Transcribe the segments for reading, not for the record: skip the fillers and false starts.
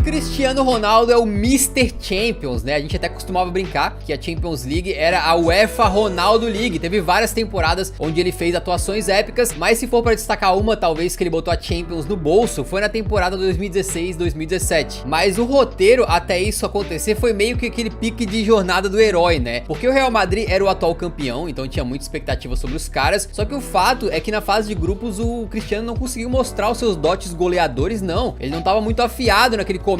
Cristiano Ronaldo é o Mr. Champions, né? A gente até costumava brincar que a Champions League era a UEFA Ronaldo League. Teve várias temporadas onde ele fez atuações épicas, mas se for para destacar uma, talvez que ele botou a Champions no bolso, foi na temporada 2016-2017. Mas o roteiro até isso acontecer foi meio que aquele pique de jornada do herói, né? Porque o Real Madrid era o atual campeão, então tinha muita expectativa sobre os caras, só que o fato é que na fase de grupos o Cristiano não conseguiu mostrar os seus dotes goleadores, não. Ele não estava muito afiado naquele começo.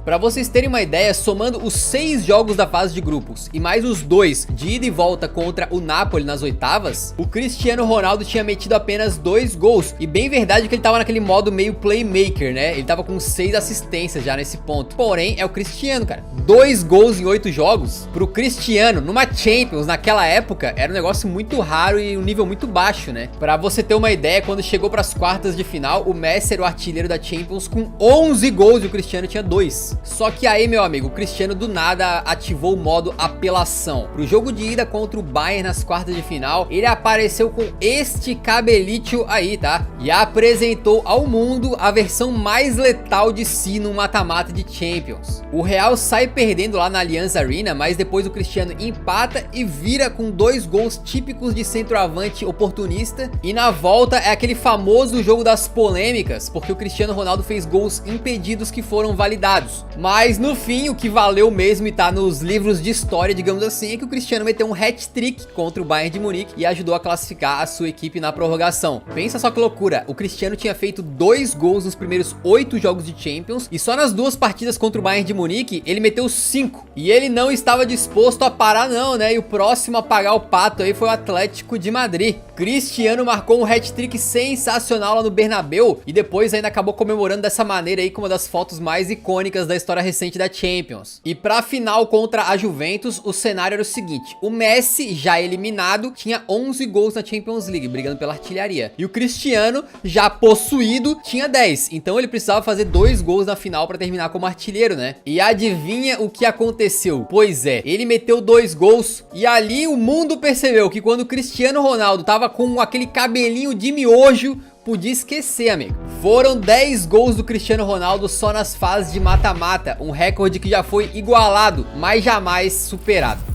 Para vocês terem uma ideia, somando os 6 jogos da fase de grupos e mais os 2 de ida e volta contra o Napoli nas oitavas, o Cristiano Ronaldo tinha metido apenas 2 gols. E bem verdade que ele tava naquele modo meio playmaker, né? Ele tava com 6 assistências já nesse ponto. Porém, é o Cristiano, cara. 2 gols em 8 jogos pro Cristiano numa Champions naquela época era um negócio muito raro e um nível muito baixo, né? Pra você ter uma ideia, quando chegou pras quartas de final, o Messi era o artilheiro da Champions com 11 gols e o Cristiano tinha 2. Só que aí, meu amigo, o Cristiano do nada ativou o modo apelação. Pro jogo de ida contra o Bayern nas quartas de final, ele apareceu com este cabelito aí, tá? E apresentou ao mundo a versão mais letal de si no mata-mata de Champions. O Real sai perdendo lá na Allianz Arena, mas depois o Cristiano empata e vira com 2 gols típicos de centroavante oportunista. E na volta é aquele famoso jogo das polêmicas, porque o Cristiano Ronaldo fez gols impedidos que foram validados. Mas no fim, o que valeu mesmo e tá nos livros de história, digamos assim, é que o Cristiano meteu um hat-trick contra o Bayern de Munique e ajudou a classificar a sua equipe na prorrogação. Pensa só que loucura, o Cristiano tinha feito 2 gols nos primeiros 8 jogos de Champions e só nas 2 partidas contra o Bayern de Munique ele meteu 5. E ele não estava disposto a parar não, né? E o próximo a pagar o pato aí foi o Atlético de Madrid. Cristiano marcou um hat-trick sensacional lá no Bernabéu e depois ainda acabou comemorando dessa maneira aí com uma das fotos mais icônicas da história recente da Champions. E pra final contra a Juventus, o cenário era o seguinte: o Messi, já eliminado, tinha 11 gols na Champions League, brigando pela artilharia. E o Cristiano, já possuído, tinha 10. Então ele precisava fazer 2 gols na final pra terminar como artilheiro, né? E adivinha o que aconteceu? Pois é, ele meteu 2 gols e ali o mundo percebeu que quando o Cristiano Ronaldo tava com aquele cabelinho de miojo, podia esquecer, amigo. Foram 10 gols do Cristiano Ronaldo só nas fases de mata-mata, um recorde que já foi igualado, mas jamais superado.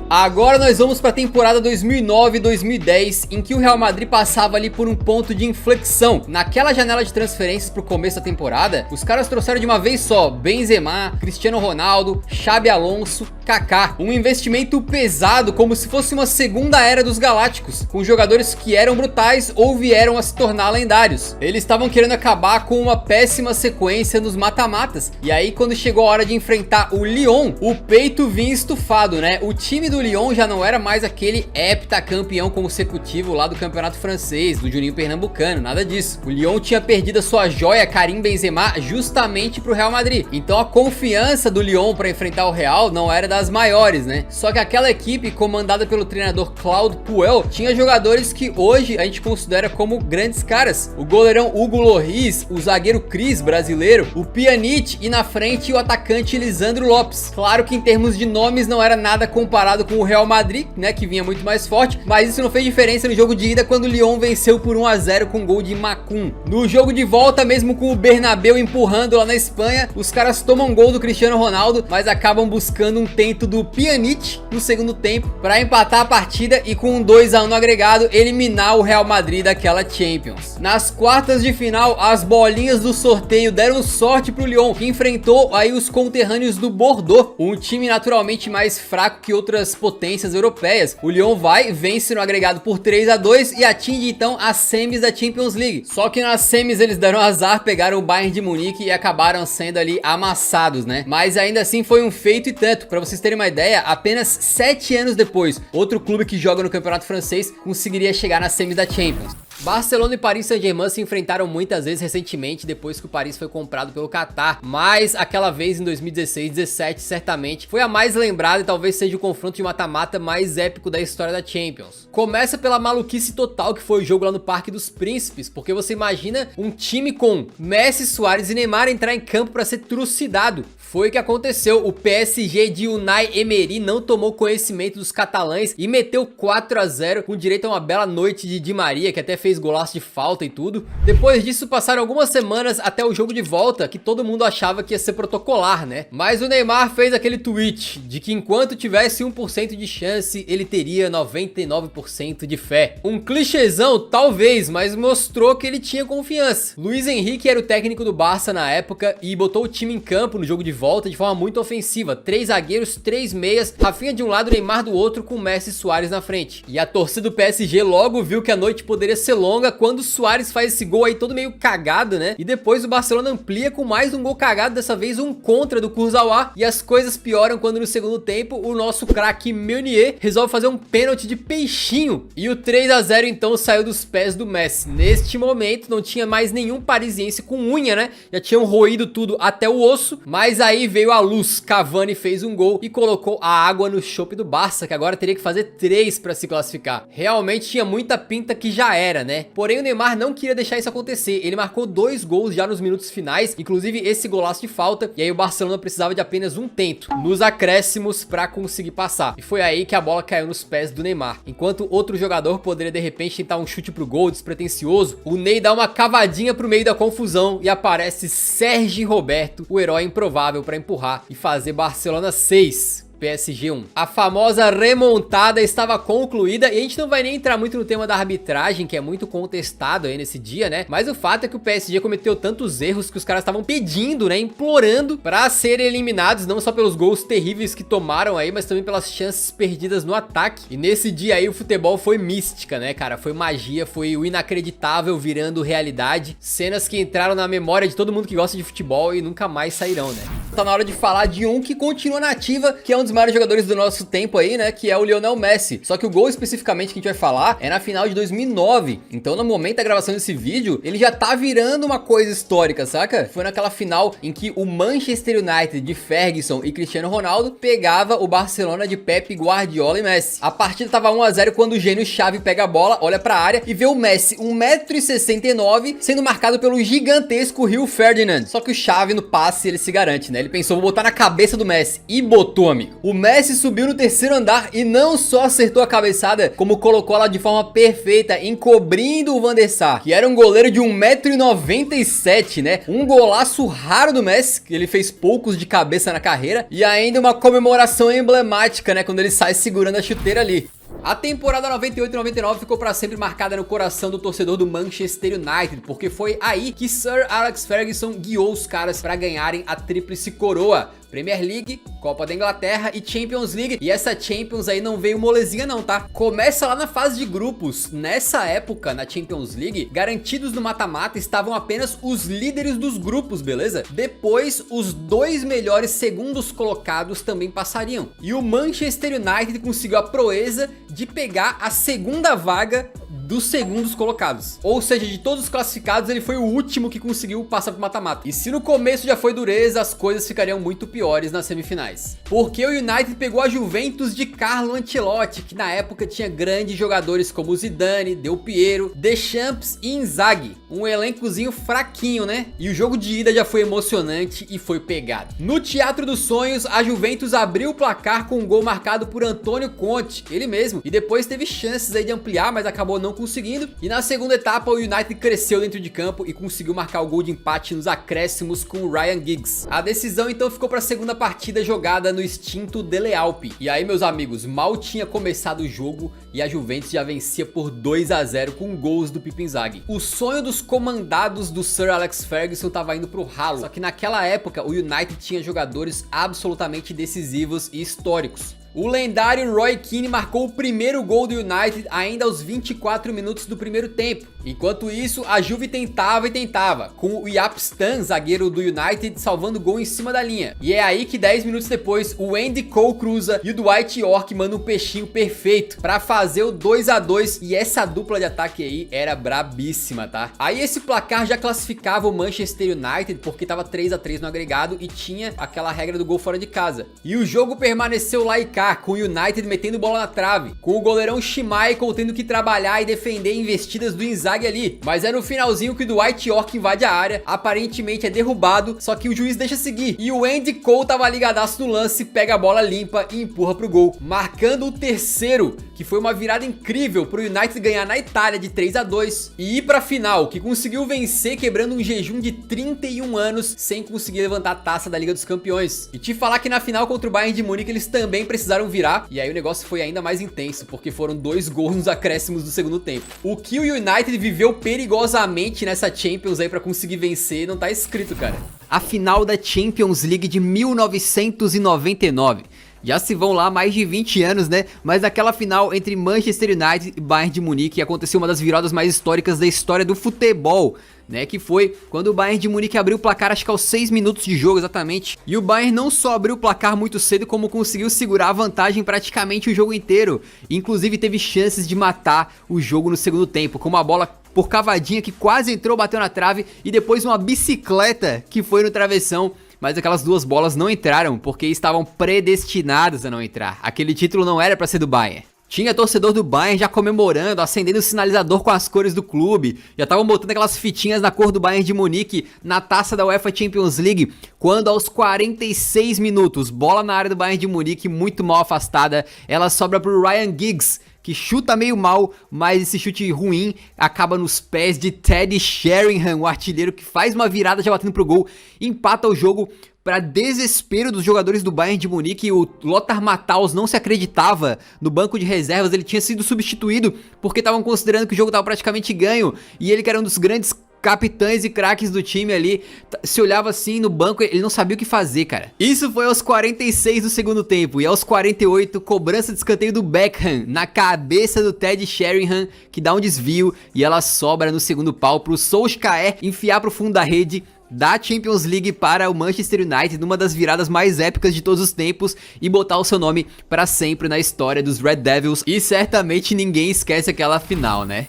Agora nós vamos para a temporada 2009-2010, em que o Real Madrid passava ali por um ponto de inflexão. Naquela janela de transferências para o começo da temporada, os caras trouxeram de uma vez só Benzema, Cristiano Ronaldo, Xabi Alonso, Kaká. Um investimento pesado, como se fosse uma segunda era dos Galácticos, com jogadores que eram brutais ou vieram a se tornar lendários. Eles estavam querendo acabar com uma péssima sequência nos mata-matas. E aí quando chegou a hora de enfrentar o Lyon, o peito vinha estufado, né? O time do Lyon já não era mais aquele heptacampeão consecutivo lá do campeonato francês, do Juninho Pernambucano, nada disso. O Lyon tinha perdido a sua joia Karim Benzema justamente pro Real Madrid. Então a confiança do Lyon para enfrentar o Real não era das maiores, né? Só que aquela equipe comandada pelo treinador Claude Puel tinha jogadores que hoje a gente considera como grandes caras. O goleirão Hugo Lloris, o zagueiro Cris brasileiro, o Pjanic e na frente o atacante Lisandro Lopes. Claro que em termos de nomes não era nada comparado com o Real Madrid, né, que vinha muito mais forte, mas isso não fez diferença no jogo de ida quando o Lyon venceu por 1-0 com gol de Macum. No jogo de volta, mesmo com o Bernabéu empurrando lá na Espanha, os caras tomam gol do Cristiano Ronaldo, mas acabam buscando um tento do Pjanic no segundo tempo para empatar a partida e com um 2-1 no agregado eliminar o Real Madrid daquela Champions. Nas quartas de final, as bolinhas do sorteio deram sorte pro Lyon, que enfrentou aí os conterrâneos do Bordeaux, um time naturalmente mais fraco que outras potências europeias. O Lyon vence no agregado por 3-2 e atinge então as semis da Champions League. Só que nas semis eles deram azar, pegaram o Bayern de Munique e acabaram sendo ali amassados, né? Mas ainda assim foi um feito e tanto. Pra vocês terem uma ideia, apenas 7 anos depois, outro clube que joga no campeonato francês conseguiria chegar nas semis da Champions. Barcelona e Paris Saint-Germain se enfrentaram muitas vezes recentemente, depois que o Paris foi comprado pelo Qatar, mas aquela vez em 2016-17 certamente foi a mais lembrada e talvez seja o confronto de mata-mata mais épico da história da Champions. Começa pela maluquice total que foi o jogo lá no Parque dos Príncipes, porque você imagina um time com Messi, Suárez e Neymar entrar em campo para ser trucidado. Foi o que aconteceu, o PSG de Unai Emery não tomou conhecimento dos catalães e meteu 4-0 com direito a uma bela noite de Di Maria, que até fez golaço de falta e tudo. Depois disso passaram algumas semanas até o jogo de volta, que todo mundo achava que ia ser protocolar, né? Mas o Neymar fez aquele tweet de que enquanto tivesse 1% de chance, ele teria 99% de fé. Um clichêzão, talvez, mas mostrou que ele tinha confiança. Luiz Henrique era o técnico do Barça na época e botou o time em campo no jogo de volta de forma muito ofensiva. 3 zagueiros, 3 meias, Rafinha de um lado, Neymar do outro, com Messi e Suárez na frente. E a torcida do PSG logo viu que a noite poderia ser longa quando o Suárez faz esse gol aí todo meio cagado, né? E depois o Barcelona amplia com mais um gol cagado, dessa vez um contra do Kurzawa. E as coisas pioram quando no segundo tempo o nosso craque Meunier resolve fazer um pênalti de peixinho. E o 3 a 0 então saiu dos pés do Messi. Neste momento não tinha mais nenhum parisiense com unha, né? Já tinham roído tudo até o osso. Mas aí veio a luz. Cavani fez um gol e colocou a água no chope do Barça, que agora teria que fazer 3 para se classificar. Realmente tinha muita pinta que já era, né? Porém o Neymar não queria deixar isso acontecer. Ele marcou 2 gols já nos minutos finais, inclusive esse golaço de falta. E aí o Barcelona precisava de apenas um tento nos acréscimos para conseguir passar. E foi aí que a bola caiu nos pés do Neymar. Enquanto outro jogador poderia de repente tentar um chute pro gol despretensioso, o Ney dá uma cavadinha pro meio da confusão e aparece Sergi Roberto, o herói improvável para empurrar e fazer Barcelona 6. PSG 1. A famosa remontada estava concluída e a gente não vai nem entrar muito no tema da arbitragem, que é muito contestado aí nesse dia, né? Mas o fato é que o PSG cometeu tantos erros que os caras estavam pedindo, né? Implorando para serem eliminados, não só pelos gols terríveis que tomaram aí, mas também pelas chances perdidas no ataque. E nesse dia aí o futebol foi mística, né, cara? Foi magia, foi o inacreditável virando realidade. Cenas que entraram na memória de todo mundo que gosta de futebol e nunca mais sairão, né? Tá na hora de falar de um que continua na ativa, que é um dos maiores jogadores do nosso tempo aí, né, que é o Lionel Messi. Só que o gol especificamente que a gente vai falar é na final de 2009. Então no momento da gravação desse vídeo, ele já tá virando uma coisa histórica, saca? Foi naquela final em que o Manchester United de Ferguson e Cristiano Ronaldo pegava o Barcelona de Pep, Guardiola e Messi. A partida tava 1 a 0 quando o gênio Xavi pega a bola, olha pra área e vê o Messi, 1,69 m, sendo marcado pelo gigantesco Rio Ferdinand. Só que o Xavi no passe ele se garante, né? Ele pensou, vou botar na cabeça do Messi, e botou, amigo. O Messi subiu no terceiro andar e não só acertou a cabeçada, como colocou ela de forma perfeita, encobrindo o Van der Sar, que era um goleiro de 1,97 m, né? Um golaço raro do Messi, que ele fez poucos de cabeça na carreira, e ainda uma comemoração emblemática, né? Quando ele sai segurando a chuteira ali. A temporada 98-99 ficou para sempre marcada no coração do torcedor do Manchester United, porque foi aí que Sir Alex Ferguson guiou os caras para ganharem a tríplice coroa: Premier League, Copa da Inglaterra e Champions League. E essa Champions aí não veio molezinha não, tá? Começa lá na fase de grupos. Nessa época, na Champions League, garantidos no mata-mata estavam apenas os líderes dos grupos, beleza? Depois, os 2 melhores segundos colocados também passariam. E o Manchester United conseguiu a proeza de pegar a segunda vaga dos segundos colocados. Ou seja, de todos os classificados, ele foi o último que conseguiu passar pro mata-mata. E se no começo já foi dureza, as coisas ficariam muito piores nas semifinais. Porque o United pegou a Juventus de Carlo Ancelotti, que na época tinha grandes jogadores como Zidane, Del Piero, Deschamps e Inzaghi. Um elencozinho fraquinho, né? E o jogo de ida já foi emocionante e foi pegado. No Teatro dos Sonhos, a Juventus abriu o placar com um gol marcado por Antônio Conte, ele mesmo. E depois teve chances aí de ampliar, mas acabou não conseguindo. E na segunda etapa o United cresceu dentro de campo e conseguiu marcar o gol de empate nos acréscimos com o Ryan Giggs. A decisão então ficou para a segunda partida jogada no extinto Dele Alpi. E aí, meus amigos, mal tinha começado o jogo e a Juventus já vencia por 2 a 0 com gols do Pipo Inzaghi. O sonho dos comandados do Sir Alex Ferguson tava indo pro ralo. Só que naquela época o United tinha jogadores absolutamente decisivos e históricos. O lendário Roy Keane marcou o primeiro gol do United ainda aos 24 minutos do primeiro tempo. Enquanto isso, a Juve tentava e tentava, com o Jaap Stam, zagueiro do United, salvando o gol em cima da linha. E é aí que 10 minutos depois, o Andy Cole cruza e o Dwight Yorke manda um peixinho perfeito para fazer o 2 a 2. E essa dupla de ataque aí era brabíssima, tá? Aí esse placar já classificava o Manchester United, porque tava 3 a 3 no agregado e tinha aquela regra do gol fora de casa. E o jogo permaneceu lá e cá, com o United metendo bola na trave, com o goleirão Schmeichel tendo que trabalhar e defender investidas do Inzaghi ali. Mas é no finalzinho que o Dwight Yorke invade a área, aparentemente é derrubado, só que o juiz deixa seguir. E o Andy Cole tava ligadaço no lance, pega a bola limpa e empurra pro gol, marcando o terceiro que foi uma virada incrível pro United ganhar na Itália de 3-2 e ir pra final, que conseguiu vencer quebrando um jejum de 31 anos sem conseguir levantar a taça da Liga dos Campeões. E te falar que na final contra o Bayern de Munique eles também precisaram virar, e aí o negócio foi ainda mais intenso, porque foram 2 gols nos acréscimos do segundo tempo. O que o United viveu perigosamente nessa Champions aí pra conseguir vencer não tá escrito, cara. A final da Champions League de 1999. Já se vão lá mais de 20 anos, né? Mas naquela final entre Manchester United e Bayern de Munique aconteceu uma das viradas mais históricas da história do futebol, né? Que foi quando o Bayern de Munique abriu o placar, acho que aos 6 minutos de jogo exatamente. E o Bayern não só abriu o placar muito cedo, como conseguiu segurar a vantagem praticamente o jogo inteiro. Inclusive teve chances de matar o jogo no segundo tempo, com uma bola por cavadinha que quase entrou, bateu na trave, e depois uma bicicleta que foi no travessão. Mas aquelas 2 bolas não entraram, porque estavam predestinadas a não entrar. Aquele título não era pra ser do Bayern. Tinha torcedor do Bayern já comemorando, acendendo o sinalizador com as cores do clube. Já estavam botando aquelas fitinhas na cor do Bayern de Munique na taça da UEFA Champions League. Quando aos 46 minutos, bola na área do Bayern de Munique, muito mal afastada, ela sobra pro Ryan Giggs, que chuta meio mal, mas esse chute ruim acaba nos pés de Teddy Sheringham, o artilheiro que faz uma virada já batendo pro gol, empata o jogo. Para desespero dos jogadores do Bayern de Munique, o Lothar Matthaus não se acreditava no banco de reservas, ele tinha sido substituído porque estavam considerando que o jogo estava praticamente ganho, e ele, que era um dos grandes capitães e craques do time ali, se olhava assim no banco, ele não sabia o que fazer, cara. Isso foi aos 46 do segundo tempo, e aos 48, cobrança de escanteio do Beckham na cabeça do Teddy Sheringham, que dá um desvio e ela sobra no segundo pau pro Solskjaer enfiar pro fundo da rede da Champions League para o Manchester United, numa das viradas mais épicas de todos os tempos, e botar o seu nome para sempre na história dos Red Devils. E certamente ninguém esquece aquela final, né?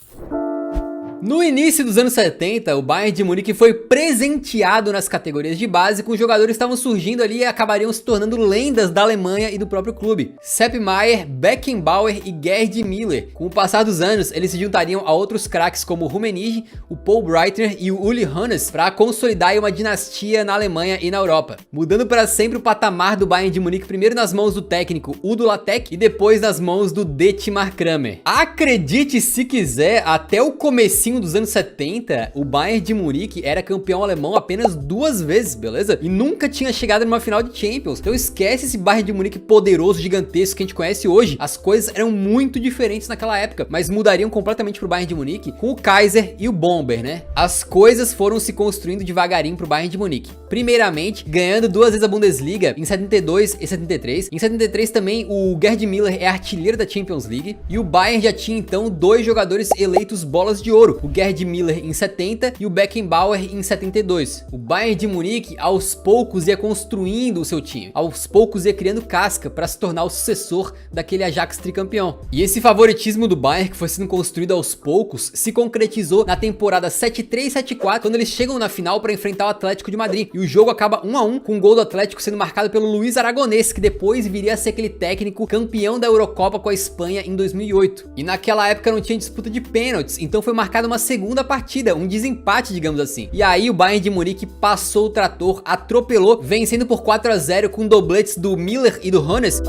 No início dos anos 70, o Bayern de Munique foi presenteado nas categorias de base com jogadores que estavam surgindo ali e acabariam se tornando lendas da Alemanha e do próprio clube. Sepp Maier, Beckenbauer e Gerd Müller. Com o passar dos anos, eles se juntariam a outros craques como o Rummenigge, o Paul Breitner e o Uli Hoeneß para consolidar uma dinastia na Alemanha e na Europa, mudando para sempre o patamar do Bayern de Munique, primeiro nas mãos do técnico Udo Lattek e depois nas mãos do Dietmar Kramer. Acredite se quiser, até o comecinho dos anos 70, o Bayern de Munique era campeão alemão apenas 2 vezes, beleza? E nunca tinha chegado numa final de Champions. Então esquece esse Bayern de Munique poderoso, gigantesco que a gente conhece hoje. As coisas eram muito diferentes naquela época, mas mudariam completamente pro Bayern de Munique com o Kaiser e o Bomber, né? As coisas foram se construindo devagarinho pro Bayern de Munique. Primeiramente, ganhando 2 vezes a Bundesliga, em 72 e 73. Em 73 também, o Gerd Müller é artilheiro da Champions League. E o Bayern já tinha então 2 jogadores eleitos bolas de ouro. O Gerd Müller em 70 e o Beckenbauer em 72. O Bayern de Munique aos poucos ia construindo o seu time, aos poucos ia criando casca para se tornar o sucessor daquele Ajax tricampeão. E esse favoritismo do Bayern, que foi sendo construído aos poucos, se concretizou na temporada 73-74, quando eles chegam na final para enfrentar o Atlético de Madrid. E o jogo acaba 1-1, com o gol do Atlético sendo marcado pelo Luiz Aragonês, que depois viria a ser aquele técnico campeão da Eurocopa com a Espanha em 2008. E naquela época não tinha disputa de pênaltis, então foi marcada uma segunda partida, um desempate, digamos assim. E aí o Bayern de Munique passou o trator, atropelou, vencendo por 4-0 com dobletes do Müller e do Hoeneß.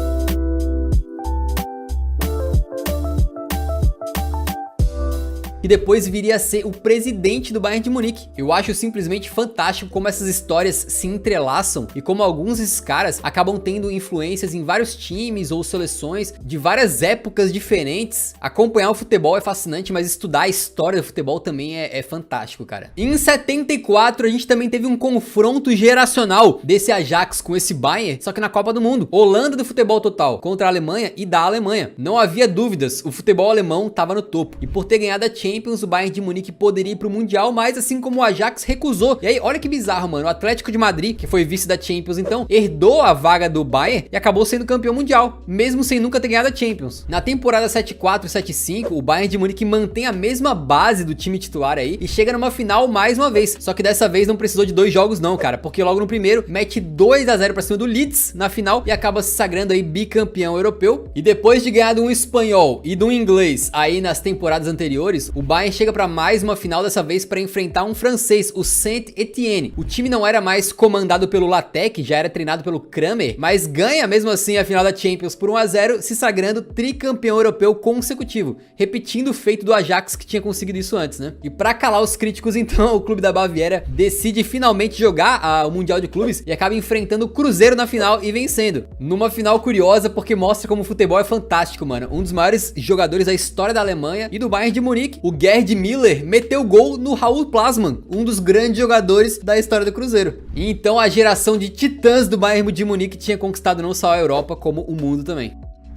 E depois viria a ser o presidente do Bayern de Munique. Eu acho simplesmente fantástico como essas histórias se entrelaçam e como alguns desses caras acabam tendo influências em vários times ou seleções de várias épocas diferentes. Acompanhar o futebol é fascinante, mas estudar a história do futebol também é fantástico, cara. Em 74 a gente também teve um confronto geracional desse Ajax com esse Bayern, só que na Copa do Mundo. Holanda do futebol total contra a Alemanha e da Alemanha. Não havia dúvidas, o futebol alemão estava no topo. E por ter ganhado a Champions, o Bayern de Munique poderia ir pro Mundial, mas assim como o Ajax recusou. E aí, olha que bizarro, mano. O Atlético de Madrid, que foi vice da Champions, então, herdou a vaga do Bayern e acabou sendo campeão mundial, mesmo sem nunca ter ganhado a Champions. Na temporada 74 e 75, o Bayern de Munique mantém a mesma base do time titular aí e chega numa final mais uma vez. Só que dessa vez não precisou de 2 jogos não, cara, porque logo no primeiro mete 2-0 pra cima do Leeds na final e acaba se sagrando aí bicampeão europeu. E depois de ganhar de um espanhol e de um inglês aí nas temporadas anteriores, o Bayern chega para mais uma final, dessa vez para enfrentar um francês, o Saint-Étienne. O time não era mais comandado pelo Latec, já era treinado pelo Kramer, mas ganha mesmo assim a final da Champions por 1 a 0, se sagrando tricampeão europeu consecutivo, repetindo o feito do Ajax, que tinha conseguido isso antes, né? E para calar os críticos, então, o clube da Baviera decide finalmente jogar o Mundial de Clubes e acaba enfrentando o Cruzeiro na final e vencendo. Numa final curiosa, porque mostra como o futebol é fantástico, mano. Um dos maiores jogadores da história da Alemanha e do Bayern de Munique, o Gerd Müller, meteu gol no Raul Plasman, um dos grandes jogadores da história do Cruzeiro. E então a geração de titãs do Bayern de Munique tinha conquistado não só a Europa, como o mundo também.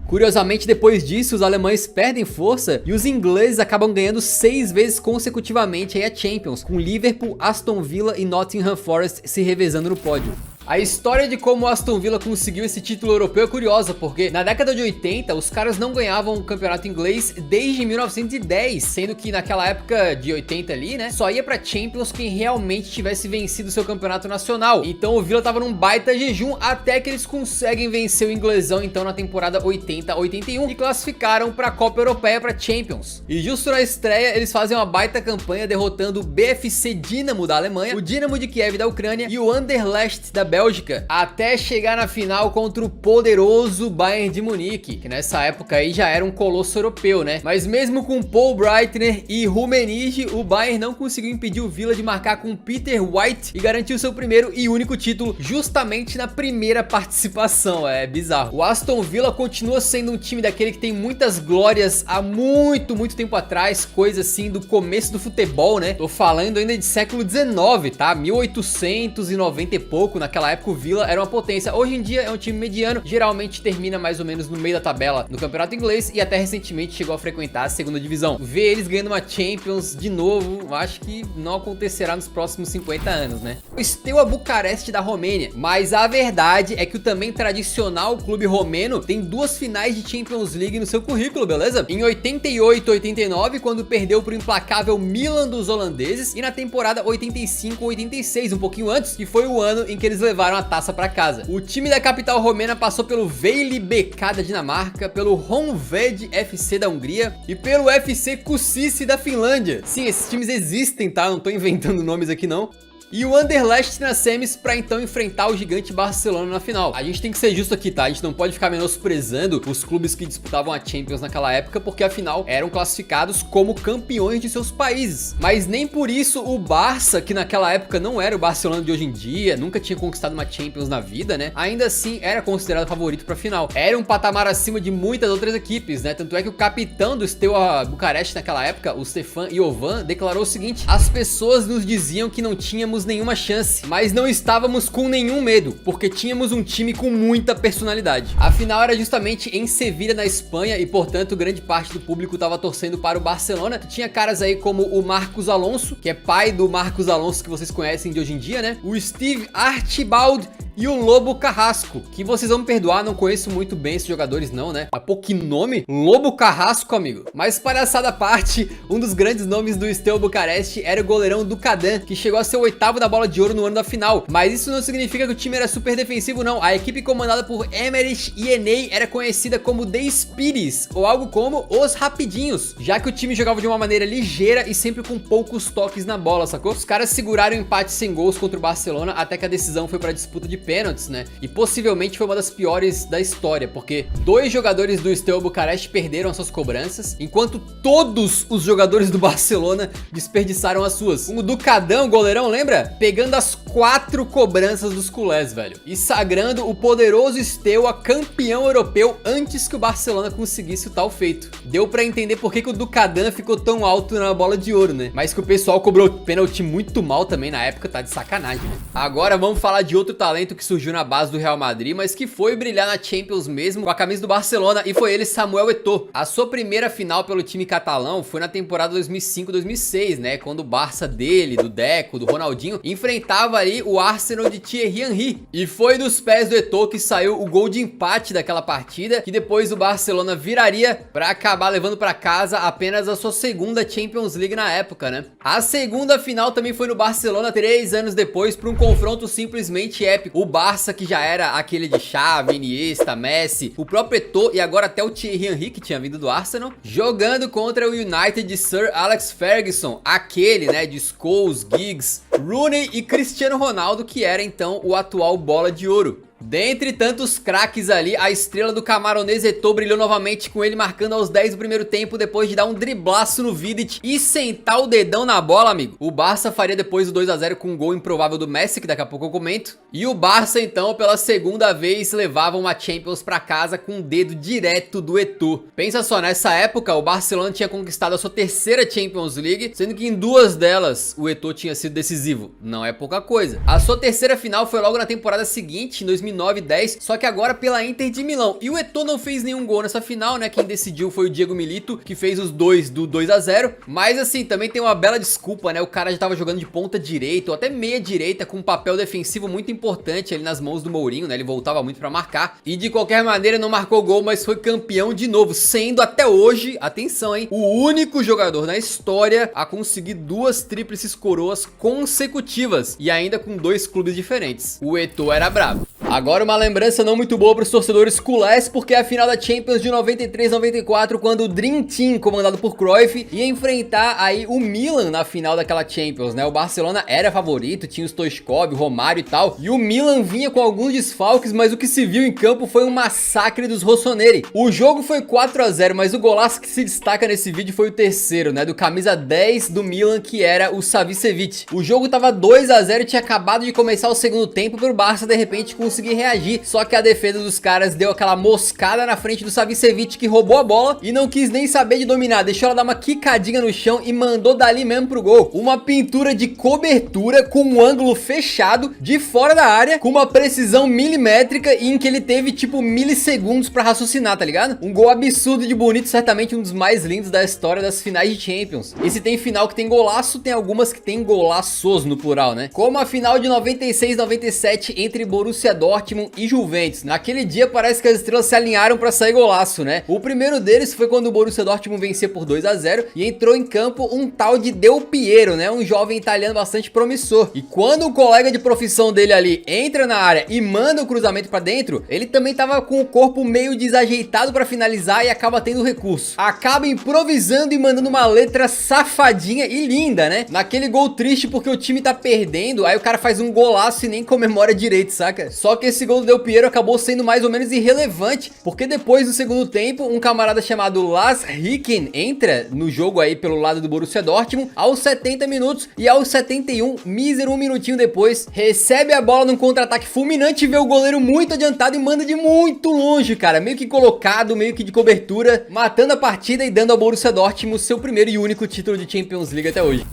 Curiosamente, depois disso, os alemães perdem força e os ingleses acabam ganhando 6 vezes consecutivamente aí a Champions, com Liverpool, Aston Villa e Nottingham Forest se revezando no pódio. A história de como o Aston Villa conseguiu esse título europeu é curiosa, porque na década de 80 os caras não ganhavam o campeonato inglês desde 1910, sendo que naquela época de 80 ali, né, só ia pra Champions quem realmente tivesse vencido seu campeonato nacional. Então o Villa tava num baita jejum até que eles conseguem vencer o inglesão então na temporada 80-81 e classificaram pra Copa Europeia, pra Champions. E justo na estreia eles fazem uma baita campanha derrotando o BFC Dinamo da Alemanha, o Dinamo de Kiev da Ucrânia e o Anderlecht da Bélgica, até chegar na final contra o poderoso Bayern de Munique, que nessa época aí já era um colosso europeu, né? Mas mesmo com Paul Breitner e Rummenigge, o Bayern não conseguiu impedir o Villa de marcar com Peter White e garantiu seu primeiro e único título justamente na primeira participação. É bizarro. O Aston Villa continua sendo um time daquele que tem muitas glórias há muito tempo atrás, coisa assim do começo do futebol, né? Tô falando ainda de século 19, tá? 1890 e pouco, naquela época o Villa era uma potência. Hoje em dia é um time mediano, geralmente termina mais ou menos no meio da tabela no campeonato inglês e até recentemente chegou a frequentar a segunda divisão. Ver eles ganhando uma Champions de novo, acho que não acontecerá nos próximos 50 anos, né? O Steaua Bucareste da Romênia, mas a verdade é que o também tradicional clube romeno tem 2 finais de Champions League no seu currículo, beleza? Em 88-89, quando perdeu pro implacável Milan dos holandeses, e na temporada 85-86, um pouquinho antes, que foi o ano em que eles levaram a taça pra casa. O time da capital romena passou pelo Vejle BK da Dinamarca, pelo Honvéd FC da Hungria e pelo FC Kusice da Finlândia. Sim, esses times existem, tá? Não tô inventando nomes aqui não. E o Anderlecht nas semis pra então enfrentar o gigante Barcelona na final. A gente tem que ser justo aqui, tá? A gente não pode ficar menosprezando os clubes que disputavam a Champions naquela época, porque afinal eram classificados como campeões de seus países. Mas nem por isso o Barça, que naquela época não era o Barcelona de hoje em dia, nunca tinha conquistado uma Champions na vida, né? Ainda assim era considerado favorito pra final. Era um patamar acima de muitas outras equipes, né? Tanto é que o capitão do Steaua Bucareste naquela época, o Stefan Jovan, declarou o seguinte: as pessoas nos diziam que não tínhamos nenhuma chance, mas não estávamos com nenhum medo, porque tínhamos um time com muita personalidade. A final era justamente em Sevilha, na Espanha, e portanto grande parte do público estava torcendo para o Barcelona. Tinha caras aí como o Marcos Alonso, que é pai do Marcos Alonso que vocês conhecem de hoje em dia, né? O Steve Archibald e o Lobo Carrasco, que vocês vão me perdoar, não conheço muito bem esses jogadores não, né? Pô, que nome? Lobo Carrasco, amigo. Mas palhaçada à parte, um dos grandes nomes do Steaua Bucareste era o goleirão Dukadan, que chegou a ser o 8º da bola de ouro no ano da final. Mas isso não significa que o time era super defensivo, não. A equipe comandada por Emmerich e Enei era conhecida como The Speedies, ou algo como os Rapidinhos, já que o time jogava de uma maneira ligeira e sempre com poucos toques na bola, sacou? Os caras seguraram o empate sem gols contra o Barcelona até que a decisão foi pra disputa de pênaltis, né? E possivelmente foi uma das piores da história, porque 2 jogadores do Steaua Bucareste perderam as suas cobranças, enquanto todos os jogadores do Barcelona desperdiçaram as suas. O Ducadão, o goleirão, lembra? Pegando as 4 cobranças dos culés, velho. E sagrando o poderoso Steaua campeão europeu antes que o Barcelona conseguisse o tal feito. Deu pra entender por que o Ducadão ficou tão alto na bola de ouro, né? Mas que o pessoal cobrou pênalti muito mal também na época, tá de sacanagem, né? Agora vamos falar de outro talento que surgiu na base do Real Madrid, mas que foi brilhar na Champions mesmo com a camisa do Barcelona, e foi ele, Samuel Eto'o. A sua primeira final pelo time catalão foi na temporada 2005-2006, né? Quando o Barça dele, do Deco, do Ronaldinho rapidinho, enfrentava ali o Arsenal de Thierry Henry. E foi dos pés do Eto'o que saiu o gol de empate daquela partida, que depois o Barcelona viraria para acabar levando para casa apenas a sua segunda Champions League na época, né? A segunda final também foi no Barcelona 3 anos depois, para um confronto simplesmente épico. O Barça, que já era aquele de Xavi, Iniesta, Messi, o próprio Eto'o e agora até o Thierry Henry, que tinha vindo do Arsenal, jogando contra o United de Sir Alex Ferguson, aquele, né, de Scholes, Giggs, Rooney e Cristiano Ronaldo, que era então o atual bola de ouro. Dentre tantos craques ali, a estrela do camaronês Eto'o brilhou novamente, com ele marcando aos 10 do primeiro tempo, depois de dar um driblaço no Vidic e sentar o dedão na bola, amigo. O Barça faria depois o 2 a 0 com um gol improvável do Messi, que daqui a pouco eu comento. E o Barça, então, pela segunda vez, levava uma Champions pra casa com um dedo direto do Eto'o. Pensa só, nessa época, o Barcelona tinha conquistado a sua terceira Champions League, sendo que em duas delas o Eto'o tinha sido decisivo. Não é pouca coisa. A sua terceira final foi logo na temporada seguinte, em 2009-10, só que agora pela Inter de Milão. E o Eto'o não fez nenhum gol nessa final, né? Quem decidiu foi o Diego Milito, que fez os dois do 2 a 0. Mas assim, também tem uma bela desculpa, né? O cara já tava jogando de ponta direita ou até meia direita, com um papel defensivo muito importante ali nas mãos do Mourinho, né? Ele voltava muito pra marcar. E de qualquer maneira não marcou gol, mas foi campeão de novo, sendo até hoje, atenção, hein, o único jogador na história a conseguir duas tríplices coroas consecutivas e ainda com dois clubes diferentes. O Eto'o era brabo. Agora uma lembrança não muito boa para os torcedores culés, porque é a final da Champions de 93-94, quando o Dream Team, comandado por Cruyff, ia enfrentar aí o Milan na final daquela Champions, né? O Barcelona era favorito, tinha o Stoichkov, o Romário e tal, e o Milan vinha com alguns desfalques, mas o que se viu em campo foi um massacre dos rossoneri. O jogo foi 4 a 0, mas o golaço que se destaca nesse vídeo foi o terceiro, né? Do camisa 10 do Milan, que era o Savicevic. O jogo tava 2 a 0 e tinha acabado de começar o segundo tempo para o Barça de repente conseguir reagir, só que a defesa dos caras deu aquela moscada na frente do Savicevic, que roubou a bola e não quis nem saber de dominar, deixou ela dar uma quicadinha no chão e mandou dali mesmo pro gol. Uma pintura de cobertura com um ângulo fechado de fora da área, com uma precisão milimétrica e em que ele teve tipo milissegundos pra raciocinar, tá ligado? Um gol absurdo de bonito, certamente um dos mais lindos da história das finais de Champions. E se tem final que tem golaço, tem algumas que tem golaços no plural, né? Como a final de 96-97 entre Borussia Dortmund e Juventus. Naquele dia parece que as estrelas se alinharam para sair golaço, né? O primeiro deles foi quando o Borussia Dortmund venceu por 2 a 0 e entrou em campo um tal de Del Piero, né? Um jovem italiano bastante promissor. E quando o colega de profissão dele ali entra na área e manda o cruzamento para dentro, ele também tava com o corpo meio desajeitado para finalizar e acaba tendo recurso. Acaba improvisando e mandando uma letra safadinha e linda, né? Naquele gol triste porque o time tá perdendo, aí o cara faz um golaço e nem comemora direito, saca? Só que esse gol do Del Piero acabou sendo mais ou menos irrelevante, porque depois do segundo tempo, um camarada chamado Lars Ricken entra no jogo aí pelo lado do Borussia Dortmund aos 70 minutos e aos 71, mísero um minutinho depois, recebe a bola num contra-ataque fulminante, vê o goleiro muito adiantado e manda de muito longe, cara, meio que colocado, meio que de cobertura, matando a partida e dando ao Borussia Dortmund seu primeiro e único título de Champions League até hoje.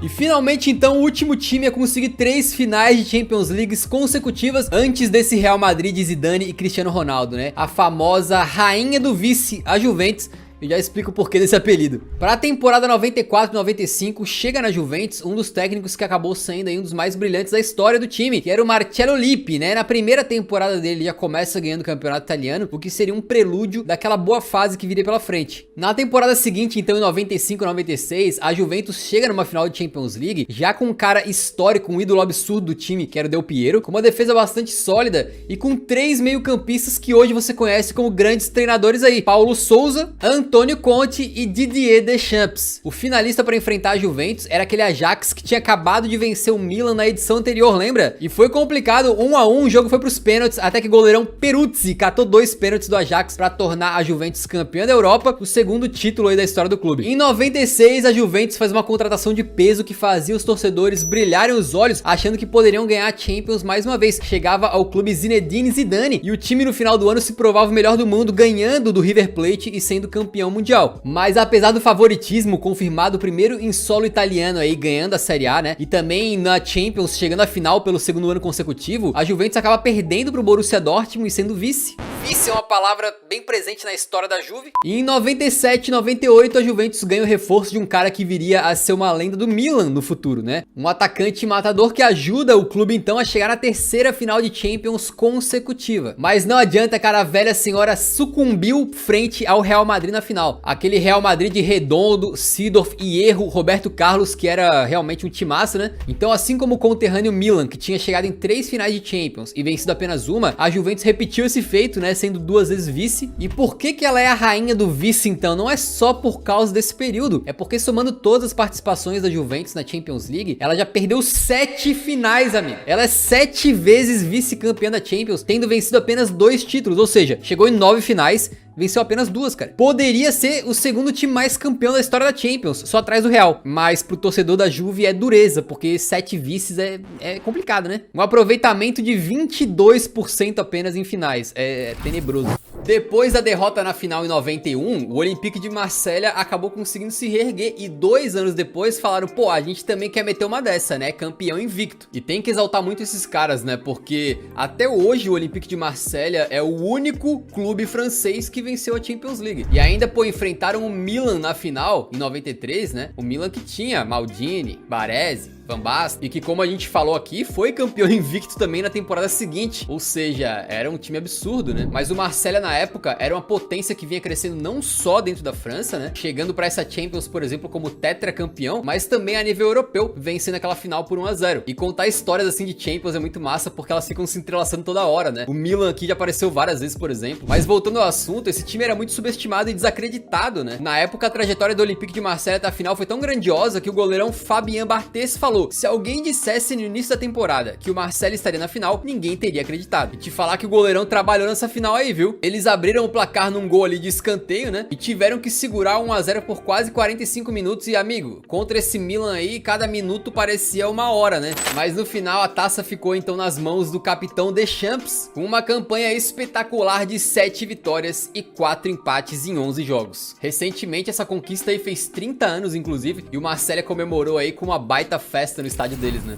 E finalmente, então, o último time a conseguir 3 finais de Champions Leagues consecutivas antes desse Real Madrid de Zidane e Cristiano Ronaldo, né? A famosa rainha do vice, a Juventus. Eu já explico o porquê desse apelido. Para a temporada 94-95, chega na Juventus um dos técnicos que acabou sendo aí um dos mais brilhantes da história do time, que era o Marcello Lippi, né? Na primeira temporada dele, ele já começa ganhando o campeonato italiano, o que seria um prelúdio daquela boa fase que viria pela frente. Na temporada seguinte, então, em 95-96, a Juventus chega numa final de Champions League, já com um cara histórico, um ídolo absurdo do time, que era o Del Piero, com uma defesa bastante sólida e com 3 meio-campistas que hoje você conhece como grandes treinadores aí: Paulo Sousa, Antônio Conte e Didier Deschamps. O finalista para enfrentar a Juventus era aquele Ajax que tinha acabado de vencer o Milan na edição anterior, lembra? E foi complicado, 1 a 1, o jogo foi pros pênaltis, até que o goleirão Peruzzi catou 2 pênaltis do Ajax para tornar a Juventus campeã da Europa, o segundo título aí da história do clube. Em 96, a Juventus faz uma contratação de peso que fazia os torcedores brilharem os olhos, achando que poderiam ganhar a Champions mais uma vez. Chegava ao clube Zinedine Zidane e o time no final do ano se provava o melhor do mundo, ganhando do River Plate e sendo campeão mundial. Mas apesar do favoritismo confirmado primeiro em solo italiano aí, ganhando a Série A, né, e também na Champions, chegando à final pelo segundo ano consecutivo, a Juventus acaba perdendo pro Borussia Dortmund e sendo vice. vice é uma palavra bem presente na história da Juve. E em 97 e 98 a Juventus ganha o reforço de um cara que viria a ser uma lenda do Milan no futuro, né? Um atacante matador que ajuda o clube então a chegar na terceira final de Champions consecutiva. Mas não adianta, cara, a velha senhora sucumbiu frente ao Real Madrid na final. Aquele Real Madrid de Redondo, Seedorf e Erro, Roberto Carlos, que era realmente um timaço, né? Então, assim como o conterrâneo Milan, que tinha chegado em 3 finais de Champions e vencido apenas uma, a Juventus repetiu esse feito, né? Sendo 2 vezes vice. E por que que ela é a rainha do vice, então? Não é só por causa desse período, é porque somando todas as participações da Juventus na Champions League, ela já perdeu 7 finais, amigo. Ela é 7 vezes vice-campeã da Champions, tendo vencido apenas 2 títulos, ou seja, chegou em 9 finais, venceu apenas 2, cara. Poderia ser o segundo time mais campeão da história da Champions, só atrás do Real. Mas pro torcedor da Juve é dureza, porque 7 vices é complicado, né? Um aproveitamento de 22% apenas em finais. É tenebroso. Depois da derrota na final em 91, o Olympique de Marselha acabou conseguindo se reerguer e 2 anos depois falaram, pô, a gente também quer meter uma dessa, né? Campeão invicto. E tem que exaltar muito esses caras, né? Porque até hoje o Olympique de Marselha é o único clube francês que venceu a Champions League. E ainda, pô, enfrentaram o Milan na final em 93, né? O Milan que tinha Maldini, Baresi, Van Basten, e que, como a gente falou aqui, foi campeão invicto também na temporada seguinte. Ou seja, era um time absurdo, né? Mas o Marselha na época era uma potência que vinha crescendo não só dentro da França, né? Chegando pra essa Champions, por exemplo, como tetracampeão, mas também a nível europeu, vencendo aquela final por 1-0. E contar histórias assim de Champions é muito massa, porque elas ficam se entrelaçando toda hora, né? O Milan aqui já apareceu várias vezes, por exemplo. Mas voltando ao assunto, esse time era muito subestimado e desacreditado, né? Na época, a trajetória do Olympique de Marselha até a final foi tão grandiosa que o goleirão Fabien Barthez falou: se alguém dissesse no início da temporada que o Marselha estaria na final, ninguém teria acreditado. E te falar que o goleirão trabalhou nessa final aí, viu? Eles abriram o placar num gol ali de escanteio, né? E tiveram que segurar 1-0 por quase 45 minutos. E, amigo, contra esse Milan aí, cada minuto parecia uma hora, né? Mas no final, a taça ficou então nas mãos do capitão Deschamps, com uma campanha espetacular de 7 vitórias e 4 empates em 11 jogos. Recentemente, essa conquista aí fez 30 anos, inclusive, e o Marselha comemorou aí com uma baita festa no estádio deles, né?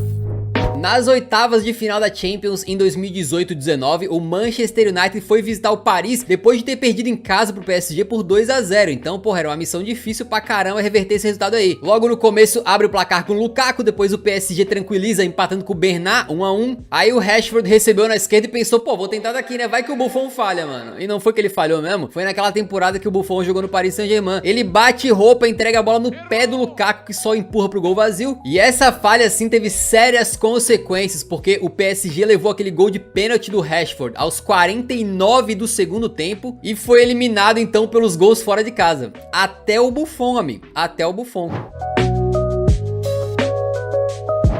Nas oitavas de final da Champions em 2018-19, o Manchester United foi visitar o Paris depois de ter perdido em casa pro PSG por 2-0. Então, porra, era uma missão difícil pra caramba reverter esse resultado aí. Logo no começo, abre o placar com o Lukaku, depois o PSG tranquiliza, empatando com o Bernat, 1-1. Aí o Rashford recebeu na esquerda e pensou, pô, vou tentar daqui, né? Vai que o Buffon falha, mano. E não foi que ele falhou mesmo. Foi naquela temporada que o Buffon jogou no Paris Saint-Germain. Ele bate roupa, entrega a bola no pé do Lukaku, que só empurra pro gol vazio. E essa falha, assim, teve sérias consequências, porque o PSG levou aquele gol de pênalti do Rashford aos 49 do segundo tempo e foi eliminado então pelos gols fora de casa. Até o Buffon, amigo, até o Buffon.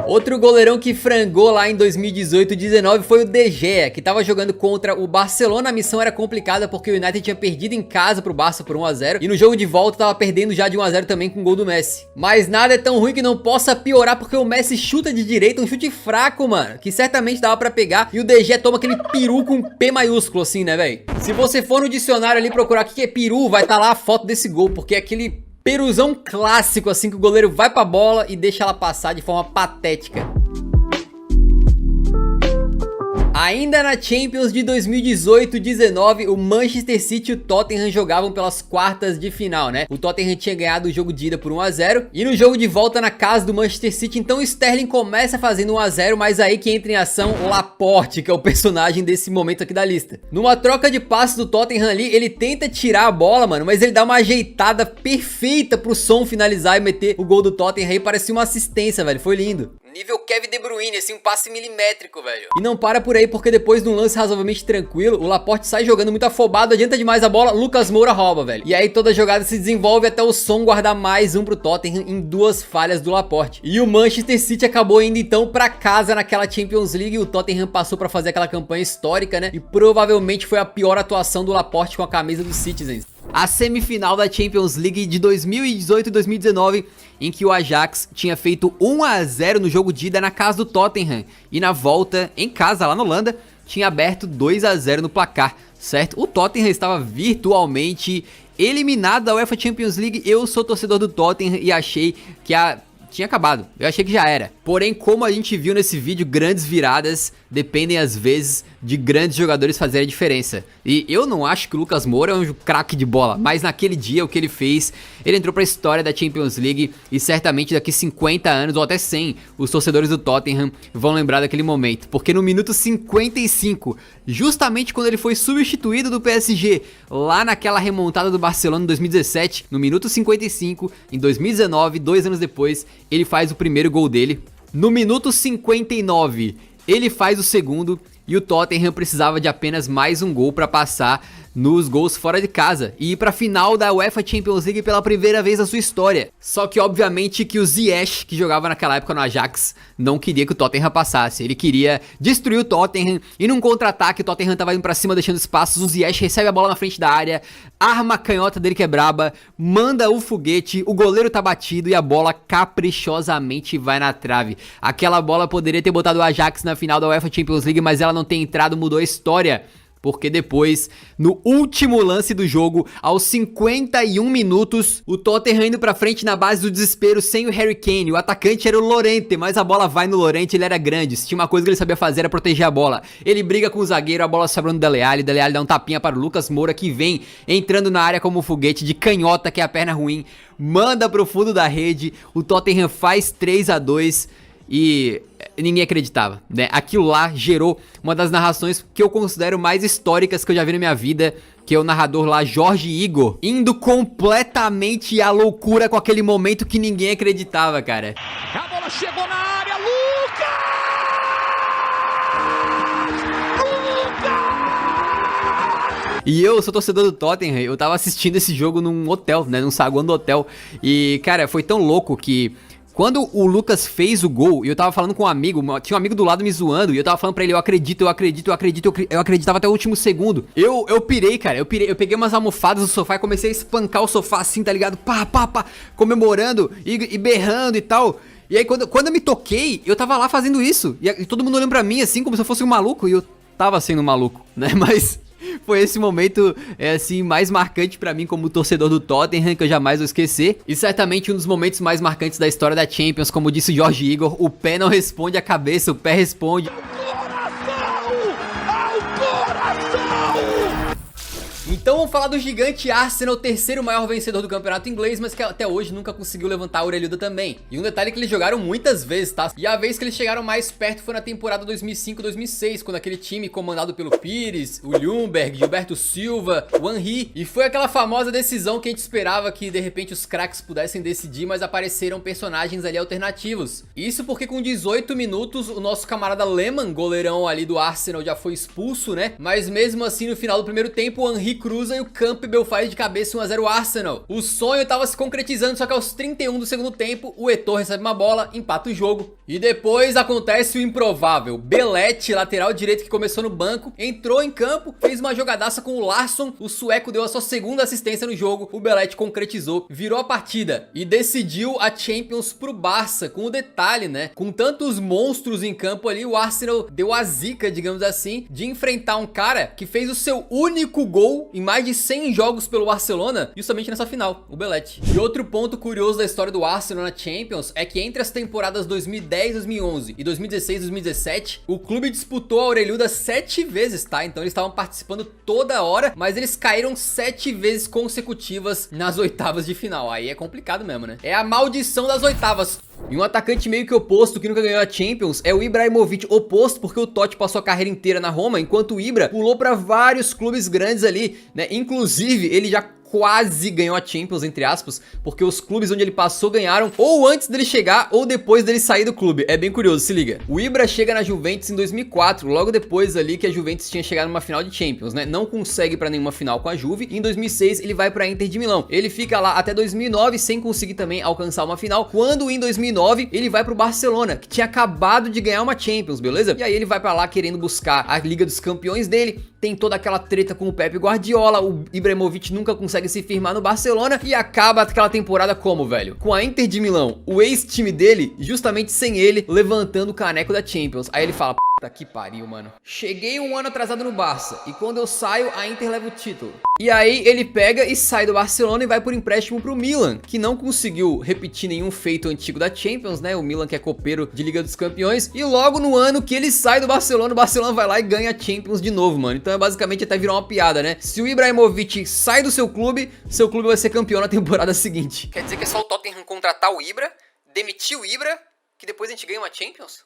Outro goleirão que frangou lá em 2018-19 foi o De Gea, que tava jogando contra o Barcelona. A missão era complicada porque o United tinha perdido em casa pro Barça por 1-0 e no jogo de volta tava perdendo já de 1-0 também com o gol do Messi. Mas nada é tão ruim que não possa piorar, porque o Messi chuta de direita, um chute fraco, mano, que certamente dava pra pegar, e o De Gea toma aquele peru com P maiúsculo assim, né, velho? Se você for no dicionário ali procurar o que é peru, vai estar lá a foto desse gol, porque é aquele peruzão clássico, assim, que o goleiro vai pra bola e deixa ela passar de forma patética. Ainda na Champions de 2018-19, o Manchester City e o Tottenham jogavam pelas quartas de final, né? O Tottenham tinha ganhado o jogo de ida por 1-0 e no jogo de volta na casa do Manchester City, então o Sterling começa fazendo 1-0, mas aí que entra em ação o Laporte, que é o personagem desse momento aqui da lista. Numa troca de passes do Tottenham ali, ele tenta tirar a bola, mano, mas ele dá uma ajeitada perfeita pro Son finalizar e meter o gol do Tottenham aí, parecia uma assistência, velho, foi lindo. Nível Kevin De Bruyne, assim, um passe milimétrico, velho. E não para por aí, porque depois de um lance razoavelmente tranquilo, o Laporte sai jogando muito afobado, adianta demais a bola, Lucas Moura rouba, velho. E aí toda a jogada se desenvolve até o Son guardar mais um pro Tottenham em 2 falhas do Laporte. E o Manchester City acabou indo então pra casa naquela Champions League, e o Tottenham passou pra fazer aquela campanha histórica, né? E provavelmente foi a pior atuação do Laporte com a camisa dos Citizens. A semifinal da Champions League de 2018 e 2019, em que o Ajax tinha feito 1-0 no jogo de ida na casa do Tottenham e na volta, em casa, lá na Holanda, tinha aberto 2-0 no placar, certo? O Tottenham estava virtualmente eliminado da UEFA Champions League. Eu sou torcedor do Tottenham e achei que tinha acabado, eu achei que já era. Porém, como a gente viu nesse vídeo, grandes viradas dependem às vezes de grandes jogadores fazerem a diferença. E eu não acho que o Lucas Moura é um craque de bola, mas naquele dia o que ele fez, ele entrou para a história da Champions League e certamente daqui 50 anos ou até 100, os torcedores do Tottenham vão lembrar daquele momento. Porque no minuto 55, justamente quando ele foi substituído do PSG, lá naquela remontada do Barcelona em 2017, no minuto 55, em 2019, 2 anos depois, ele faz o primeiro gol dele. No minuto 59, ele faz o segundo e o Tottenham precisava de apenas mais um gol para passar nos gols fora de casa e ir para a final da UEFA Champions League pela primeira vez na sua história. Só que obviamente que o Ziyech, que jogava naquela época no Ajax, não queria que o Tottenham passasse. Ele queria destruir o Tottenham e num contra-ataque o Tottenham tava indo para cima deixando espaços, o Ziyech recebe a bola na frente da área, arma a canhota dele que é braba, manda o foguete, o goleiro tá batido e a bola caprichosamente vai na trave. Aquela bola poderia ter botado o Ajax na final da UEFA Champions League, mas ela não ter entrado mudou a história. Porque depois, no último lance do jogo, aos 51 minutos, o Tottenham indo pra frente na base do desespero sem o Harry Kane. O atacante era o Llorente, mas a bola vai no Llorente, ele era grande. Se tinha uma coisa que ele sabia fazer era proteger a bola. Ele briga com o zagueiro, a bola sobra no Dele Alli dá um tapinha para o Lucas Moura, que vem entrando na área como um foguete de canhota, que é a perna ruim. Manda pro fundo da rede, o Tottenham faz 3-2 e ninguém acreditava, né? Aquilo lá gerou uma das narrações que eu considero mais históricas que eu já vi na minha vida, que é o narrador lá, Jorge Igor, indo completamente à loucura com aquele momento que ninguém acreditava, cara. A bola chegou na área, Lucas! E eu sou torcedor do Tottenham, eu tava assistindo esse jogo num hotel, né, num saguão do hotel, e cara, foi tão louco que quando o Lucas fez o gol, e eu tava falando com um amigo, tinha um amigo do lado me zoando, e eu tava falando pra ele, eu acreditava até o último segundo. Eu pirei, cara, eu peguei umas almofadas do sofá e comecei a espancar o sofá assim, tá ligado? Pá, comemorando e berrando e tal. E aí quando eu me toquei, eu tava lá fazendo isso, e todo mundo olhando pra mim assim, como se eu fosse um maluco, e eu tava sendo um maluco, né, mas foi esse momento, assim, mais marcante pra mim como torcedor do Tottenham, que eu jamais vou esquecer. E certamente um dos momentos mais marcantes da história da Champions, como disse o Jorge Igor, o pé não responde a cabeça, o pé responde. Então vamos falar do gigante Arsenal, terceiro maior vencedor do campeonato inglês, mas que até hoje nunca conseguiu levantar a orelhuda também. E um detalhe é que eles jogaram muitas vezes, tá? E a vez que eles chegaram mais perto foi na temporada 2005-2006, quando aquele time comandado pelo Pires, o Ljungberg, Gilberto Silva, o Henry, e foi aquela famosa decisão que a gente esperava que de repente os craques pudessem decidir, mas apareceram personagens ali alternativos. Isso porque com 18 minutos o nosso camarada Lehmann, goleirão ali do Arsenal, já foi expulso, né? Mas mesmo assim no final do primeiro tempo o Henry cruza e o Campbell faz de cabeça 1-0 Arsenal. O sonho tava se concretizando, só que aos 31 do segundo tempo, o Eto'o recebe uma bola, empata o jogo. E depois acontece o improvável. Belletti, lateral direito que começou no banco, entrou em campo, fez uma jogadaça com o Larsson, o sueco deu a sua segunda assistência no jogo, o Belletti concretizou, virou a partida e decidiu a Champions pro Barça, com o detalhe, né? Com tantos monstros em campo ali, o Arsenal deu a zica, digamos assim, de enfrentar um cara que fez o seu único gol em mais de 100 jogos pelo Barcelona, justamente nessa final, o Belletti. E outro ponto curioso da história do Arsenal na Champions é que entre as temporadas 2010-2011 e 2016-2017, o clube disputou a orelhuda 7 vezes, tá? Então eles estavam participando toda hora, mas eles caíram 7 vezes consecutivas nas oitavas de final. Aí é complicado mesmo, né? É a maldição das oitavas. E um atacante meio que oposto que nunca ganhou a Champions é o Ibrahimovic, oposto porque o Totti passou a carreira inteira na Roma, enquanto o Ibra pulou pra vários clubes grandes ali, né? Inclusive, ele já quase ganhou a Champions, entre aspas, porque os clubes onde ele passou ganharam ou antes dele chegar ou depois dele sair do clube. É bem curioso, se liga. O Ibra chega na Juventus em 2004, logo depois ali que a Juventus tinha chegado numa final de Champions, né? Não consegue pra nenhuma final com a Juve. Em 2006 ele vai pra Inter de Milão. Ele fica lá até 2009 sem conseguir também alcançar uma final, quando em 2009 ele vai pro Barcelona, que tinha acabado de ganhar uma Champions, beleza? E aí ele vai pra lá querendo buscar a Liga dos Campeões dele, tem toda aquela treta com o Pep Guardiola, o Ibrahimovic nunca consegue se firmar no Barcelona e acaba aquela temporada como, velho? Com a Inter de Milão, o ex-time dele, justamente sem ele, levantando o caneco da Champions. Aí ele fala, Puta que pariu, mano. Cheguei um ano atrasado no Barça e quando eu saio, a Inter leva o título. E aí ele pega e sai do Barcelona e vai por empréstimo pro Milan, que não conseguiu repetir nenhum feito antigo da Champions, né? O Milan que é copeiro de Liga dos Campeões. E logo no ano que ele sai do Barcelona, o Barcelona vai lá e ganha a Champions de novo, mano. Então é basicamente até virar uma piada, né? Se o Ibrahimovic sai do seu clube vai ser campeão na temporada seguinte. Quer dizer que é só o Tottenham contratar o Ibra, demitir o Ibra, que depois a gente ganha uma Champions?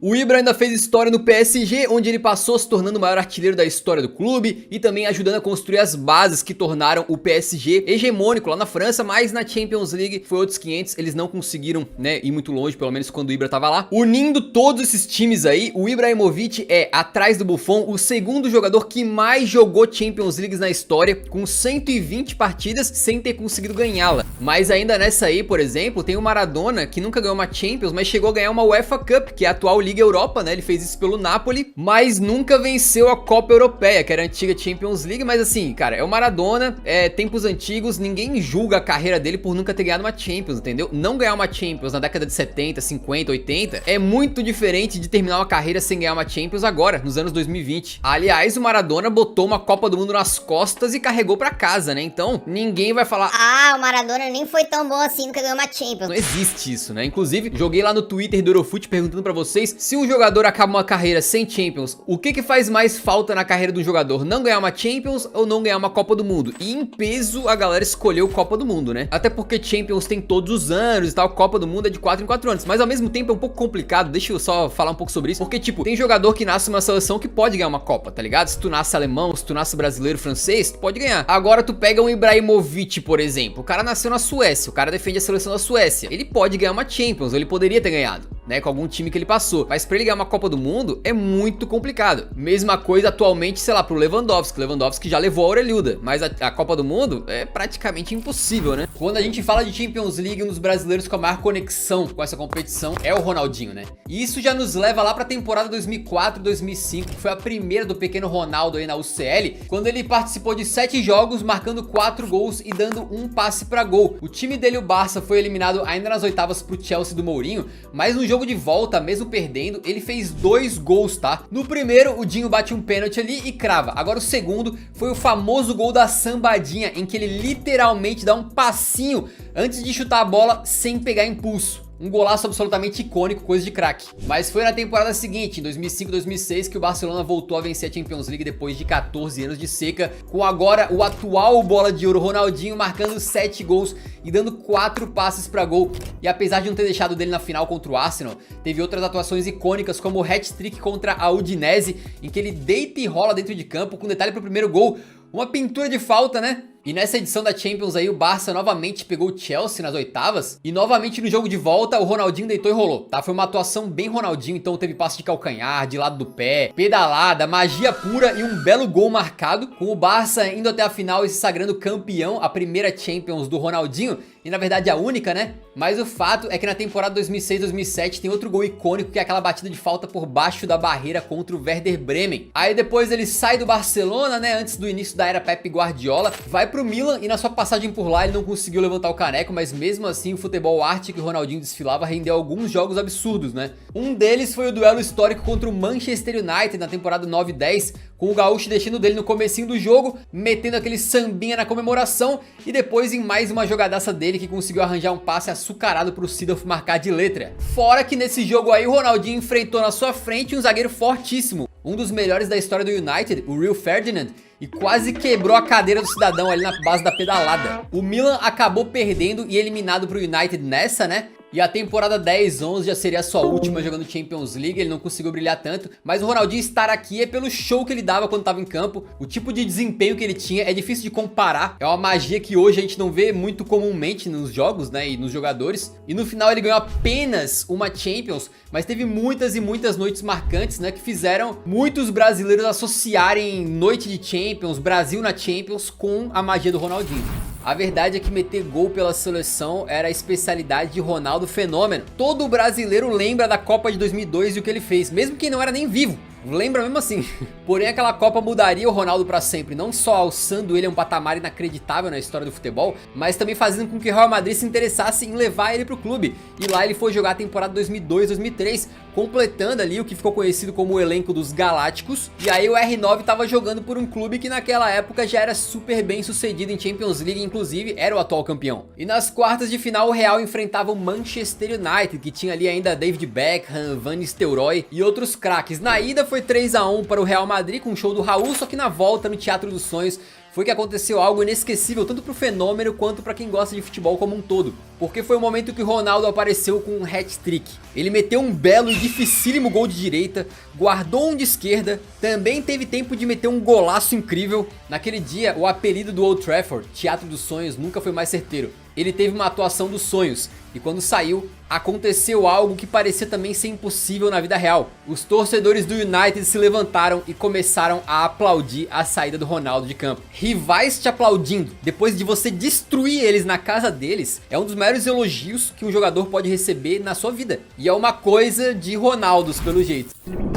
O Ibra ainda fez história no PSG, onde ele passou se tornando o maior artilheiro da história do clube e também ajudando a construir as bases que tornaram o PSG hegemônico lá na França, mas na Champions League foi outros 500, eles não conseguiram, né, ir muito longe, pelo menos quando o Ibra tava lá. Unindo todos esses times aí, o Ibrahimovic é, atrás do Buffon, o segundo jogador que mais jogou Champions Leagues na história, com 120 partidas sem ter conseguido ganhá-la. Mas ainda nessa aí, por exemplo, tem o Maradona, que nunca ganhou uma Champions, mas chegou a ganhar uma UEFA Cup, que é a atual Liga Europa, né? Ele fez isso pelo Napoli, mas nunca venceu a Copa Europeia, que era a antiga Champions League. Mas assim, cara, é o Maradona, é tempos antigos, ninguém julga a carreira dele por nunca ter ganhado uma Champions, entendeu? Não ganhar uma Champions na década de 70, 50, 80 é muito diferente de terminar uma carreira sem ganhar uma Champions agora, nos anos 2020. Aliás, o Maradona botou uma Copa do Mundo nas costas e carregou pra casa, né? Então, ninguém vai falar: ah, o Maradona nem foi tão bom assim, nunca ganhou uma Champions. Não existe isso, né? Inclusive, joguei lá no Twitter do Eurofute perguntando pra vocês: se um jogador acaba uma carreira sem Champions, o que faz mais falta na carreira do jogador? Não ganhar uma Champions ou não ganhar uma Copa do Mundo? E em peso a galera escolheu Copa do Mundo, né? Até porque Champions tem todos os anos e tal, Copa do Mundo é de 4 em 4 anos. Mas ao mesmo tempo é um pouco complicado, deixa eu só falar um pouco sobre isso. Porque tipo, tem jogador que nasce numa seleção que pode ganhar uma Copa, tá ligado? Se tu nasce alemão, se tu nasce brasileiro, francês, tu pode ganhar. Agora tu pega um Ibrahimovic, por exemplo. O cara nasceu na Suécia, o cara defende a seleção da Suécia. Ele pode ganhar uma Champions, ou ele poderia ter ganhado, né? Com algum time que ele passou. Mas pra ele ganhar uma Copa do Mundo é muito complicado. Mesma coisa atualmente, sei lá, pro Lewandowski. Lewandowski já levou a orelhuda, mas a Copa do Mundo é praticamente impossível, né? Quando a gente fala de Champions League, um dos brasileiros com a maior conexão com essa competição é o Ronaldinho, né? E isso já nos leva lá pra temporada 2004-2005, que foi a primeira do pequeno Ronaldo aí na UCL, quando ele participou de 7 jogos, marcando 4 gols e dando um passe pra gol. O time dele, o Barça, foi eliminado ainda nas oitavas pro Chelsea do Mourinho, mas no jogo de volta, mesmo perdendo, ele fez 2 gols, tá? No primeiro, o Dinho bate um pênalti ali e crava. Agora o segundo foi o famoso gol da sambadinha, em que ele literalmente dá um passinho antes de chutar a bola sem pegar impulso. Um golaço absolutamente icônico, coisa de craque. Mas foi na temporada seguinte, em 2005-2006, que o Barcelona voltou a vencer a Champions League depois de 14 anos de seca, com agora o atual bola de ouro Ronaldinho marcando 7 gols e dando 4 passes pra gol. E apesar de não ter deixado dele na final contra o Arsenal, teve outras atuações icônicas, como o hat-trick contra a Udinese, em que ele deita e rola dentro de campo, com detalhe pro primeiro gol, uma pintura de falta, né? E nessa edição da Champions aí, o Barça novamente pegou o Chelsea nas oitavas. E novamente no jogo de volta, o Ronaldinho deitou e rolou, tá? Foi uma atuação bem Ronaldinho, então teve passe de calcanhar, de lado do pé, pedalada, magia pura e um belo gol marcado. Com o Barça indo até a final e se sagrando campeão, a primeira Champions do Ronaldinho. E na verdade a única, né? Mas o fato é que na temporada 2006-2007 tem outro gol icônico, que é aquela batida de falta por baixo da barreira contra o Werder Bremen. Aí depois ele sai do Barcelona, né? Antes do início da era Pep Guardiola, vai pro Milan e na sua passagem por lá ele não conseguiu levantar o caneco, mas mesmo assim o futebol arte que o Ronaldinho desfilava rendeu alguns jogos absurdos, né? Um deles foi o duelo histórico contra o Manchester United na temporada 9-10, com o gaúcho deixando dele no comecinho do jogo, metendo aquele sambinha na comemoração e depois em mais uma jogadaça dele que conseguiu arranjar um passe açucarado pro Seedorf marcar de letra. Fora que nesse jogo aí o Ronaldinho enfrentou na sua frente um zagueiro fortíssimo, um dos melhores da história do United, o Rio Ferdinand, e quase quebrou a cadeira do cidadão ali na base da pedalada. O Milan acabou perdendo e eliminado pro United nessa, né? E a temporada 10-11 já seria a sua última jogando Champions League, ele não conseguiu brilhar tanto, mas o Ronaldinho estar aqui é pelo show que ele dava quando estava em campo, o tipo de desempenho que ele tinha é difícil de comparar, é uma magia que hoje a gente não vê muito comumente nos jogos, né, e nos jogadores, e no final ele ganhou apenas uma Champions, mas teve muitas e muitas noites marcantes, né, que fizeram muitos brasileiros associarem noite de Champions, Brasil na Champions, com a magia do Ronaldinho. A verdade é que meter gol pela seleção era a especialidade de Ronaldo Fenômeno. Todo brasileiro lembra da Copa de 2002 e o que ele fez, mesmo que não era nem vivo. lembra mesmo assim. Porém, aquela Copa mudaria o Ronaldo pra sempre, não só alçando ele a um patamar inacreditável na história do futebol, mas também fazendo com que o Real Madrid se interessasse em levar ele pro clube. E lá ele foi jogar a temporada 2002-2003, completando ali o que ficou conhecido como o elenco dos Galácticos. E aí o R9 tava jogando por um clube que naquela época já era super bem sucedido em Champions League, inclusive era o atual campeão. E nas quartas de final o Real enfrentava o Manchester United, que tinha ali ainda David Beckham, Van Nistelrooy e outros craques. Na ida foi 3-1 para o Real Madrid com o show do Raul, só que na volta no Teatro dos Sonhos foi que aconteceu algo inesquecível, tanto pro fenômeno quanto pra quem gosta de futebol como um todo. Porque foi o momento que o Ronaldo apareceu com um hat-trick. Ele meteu um belo e dificílimo gol de direita, guardou um de esquerda, também teve tempo de meter um golaço incrível. Naquele dia, o apelido do Old Trafford, Teatro dos Sonhos, nunca foi mais certeiro. Ele teve uma atuação dos sonhos, e quando saiu, aconteceu algo que parecia também ser impossível na vida real. Os torcedores do United se levantaram e começaram a aplaudir a saída do Ronaldo de campo. Rivais te aplaudindo, depois de você destruir eles na casa deles, é um dos maiores elogios que um jogador pode receber na sua vida. E é uma coisa de Ronaldos, pelo jeito.